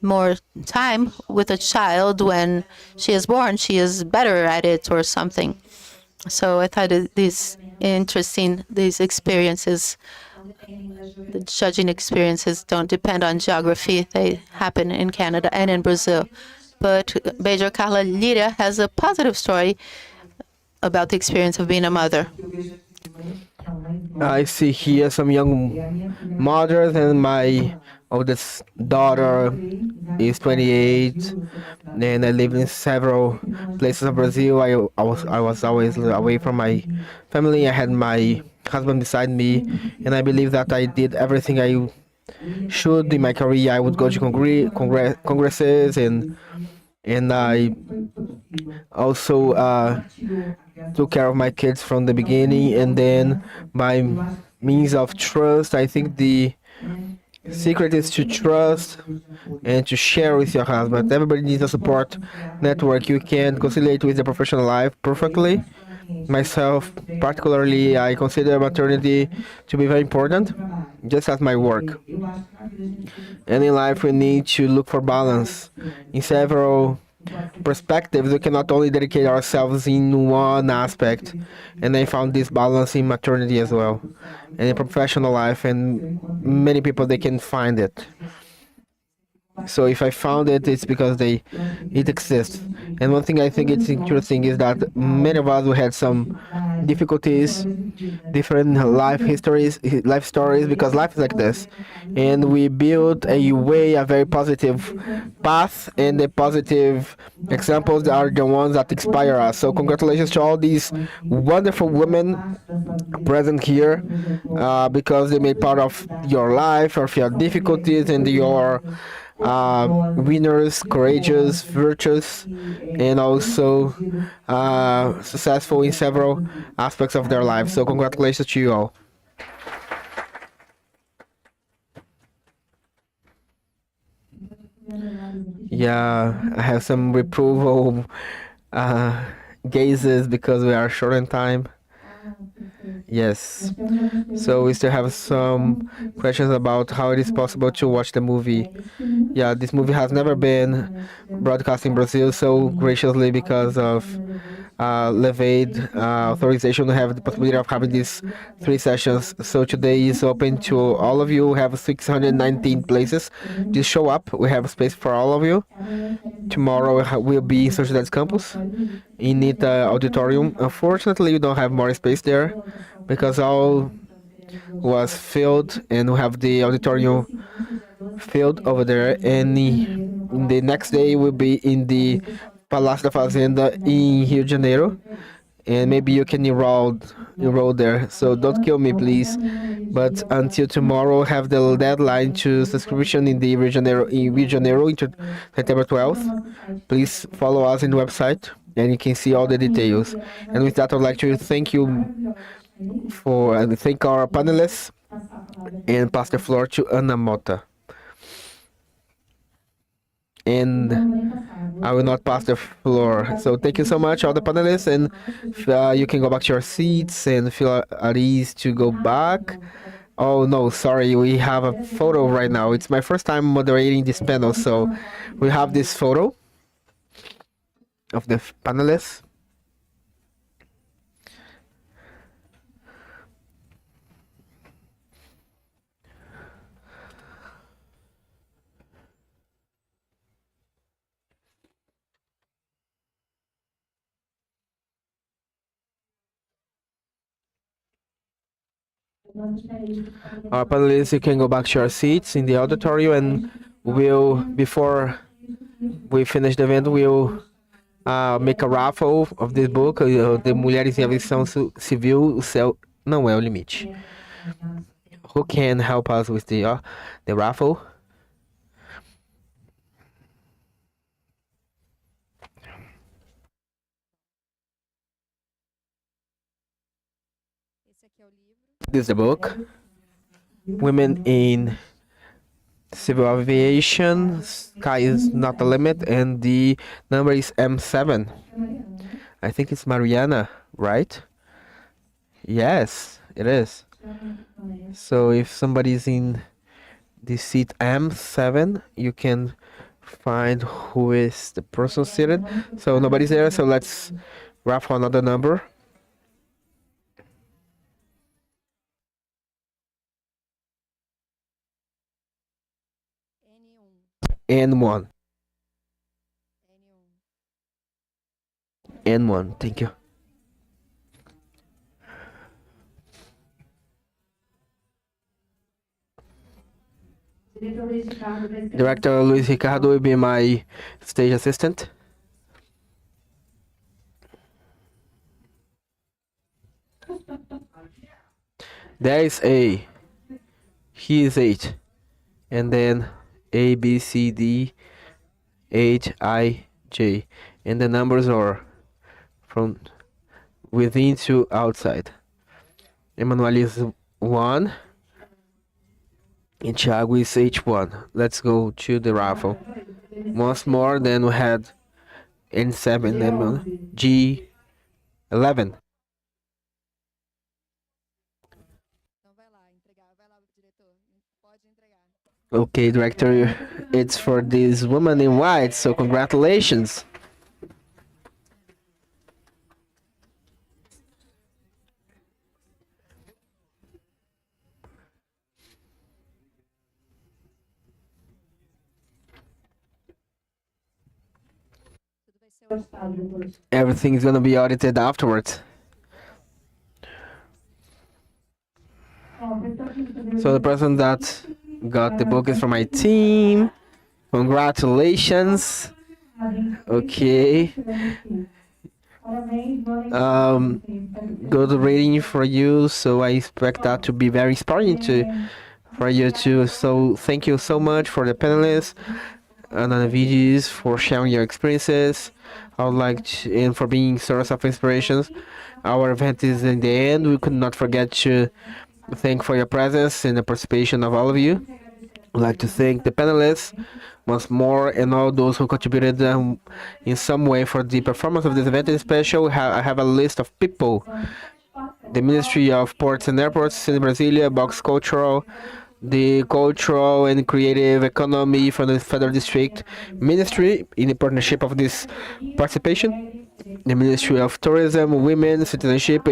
more time with a child when she is born. She is better at it or something. So I thought these experiences, the judging experiences, don't depend on geography. They happen in Canada and in Brazil. But Major Carla Lira has a positive story about the experience of being a mother. I see here some young mothers, and my oldest daughter is 28, and I live in several places of Brazil. I was always away from my family. I had my husband beside me, and I believe that I did everything I should in my career. I would go to congresses, and I also took care of my kids from the beginning. And then by means of trust, I think the secret is to trust and to share with your husband. Everybody needs a support network. You can conciliate with the professional life perfectly. Myself, particularly, I consider maternity to be very important, just as my work. And in life, we need to look for balance in several perspectives. We cannot only dedicate ourselves in one aspect, and I found this balance in maternity as well, and in professional life, and many people, they can find it. So if I found it, it's because it exists. And one thing I think it's interesting is that many of us who had some difficulties, different life stories, because life is like this, and we build a very positive path, and the positive examples are the ones that inspire us. So congratulations to all these wonderful women present here, because they made part of your life, of your difficulties, and your winners, courageous, virtuous, and also successful in several aspects of their life. So congratulations to you all. Yeah, I have some reproval uh, gazes because we are short in time. Yes. So we still have some questions about how it is possible to watch the movie. Yeah, this movie has never been broadcast in Brazil so graciously because of Levaid authorization to have the possibility of having these 3 sessions. So today is open to all of you. We have 619 places. Just show up. We have space for all of you. Tomorrow we'll be in Sociedades Campus in it auditorium. Unfortunately, we don't have more space there because all was filled, and we have the auditorium filled over there. And in the next day we'll be in the Palácio da Fazenda in Rio de Janeiro, and maybe you can enroll there. So don't kill me, please. But until tomorrow, have the deadline to subscription in the Rio de Janeiro into September 12th. Please follow us in the website, and you can see all the details. And with that, I'd like to thank you and thank our panelists, and pass the floor to Ana Mota. And I will not pass the floor. So thank you so much, all the panelists, and you can go back to your seats and feel at ease to go back. Oh no, sorry, we have a photo right now. It's my first time moderating this panel, so we have this photo of the panelists. Our panelists, you can go back to your seats in the auditorium, and before we finish the event, we'll make a raffle of this book, The Mulheres em Aviação Civil, O Céu Não É o Limite. Who can help us with the raffle? This is the book, Women in Civil Aviation, Sky is Not the Limit, and the number is M7. I think it's Mariana, right? Yes, it is. So if somebody's in the seat M7, you can find who is the person seated. So nobody's there, so let's raffle another number. N1. N1, thank you. Director Luis Ricardo will be my stage assistant. There is A. He is 8. And then A, B, C, D, H, I, J. And the numbers are from within to outside. Emmanuel is 1. And Thiago is H1. Let's go to the raffle. Once more, then we had N7, G11. Okay, director, it's for this woman in white, so congratulations. everything is gonna be audited afterwards. So the person that got the book is from my team. Congratulations. Okay. Good rating for you. So I expect that to be very inspiring for you too. So thank you so much for the panelists and the videos, for sharing your experiences. I would like to, and for being source of inspirations. Our event is in the end. We could not forget to thank for your presence and the participation of all of you. I'd like to thank the panelists once more and all those who contributed in some way for the performance of this event. In special, I have a list of people: the Ministry of Ports and Airports in Brasilia, Box Cultural, the Cultural and Creative Economy from the Federal District Ministry in the partnership of this participation, the Ministry of Tourism, Women, Citizenship,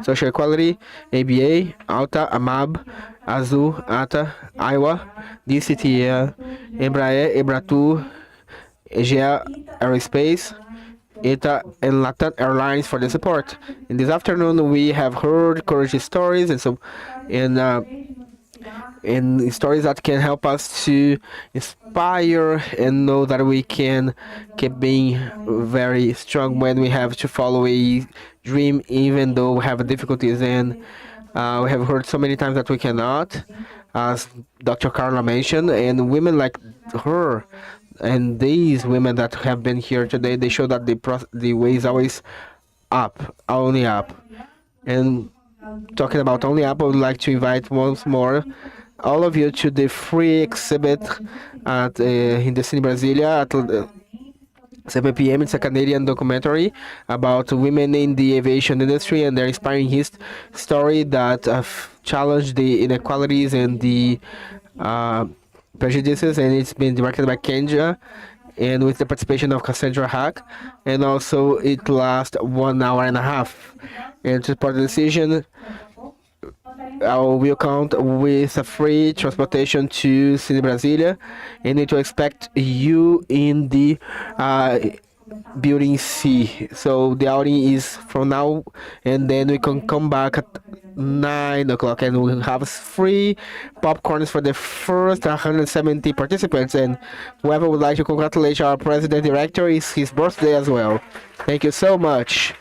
Social Equality, ABA, ALTA, AMAB, Azul, ATA, Iowa, DCTA, Embraer, Embratur, EGEA Aerospace, ETA, and Latam Airlines for the support. In this afternoon, we have heard courage stories and stories that can help us to inspire and know that we can keep being very strong when we have to follow a dream, even though we have difficulties. And we have heard so many times that we cannot, as Dr. Carla mentioned, and women like her and these women that have been here today, they show that the way is always up, only up. And talking about only up, I would like to invite once more all of you to the free exhibit at in the Cine Brasilia at 7 p.m. It's a Canadian documentary about women in the aviation industry and their inspiring story that challenged the inequalities and the prejudices, and it's been directed by Kenja and with the participation of Cassandra Hack, and also it lasts 1 hour and a half. And to support the decision, will count with a free transportation to Cine Brasilia, and it will expect you in the building C. So the outing is from now, and then we can come back at 9 o'clock, and we'll have free popcorns for the first 170 participants. And whoever would like to congratulate our president director, is his birthday as well. Thank you so much.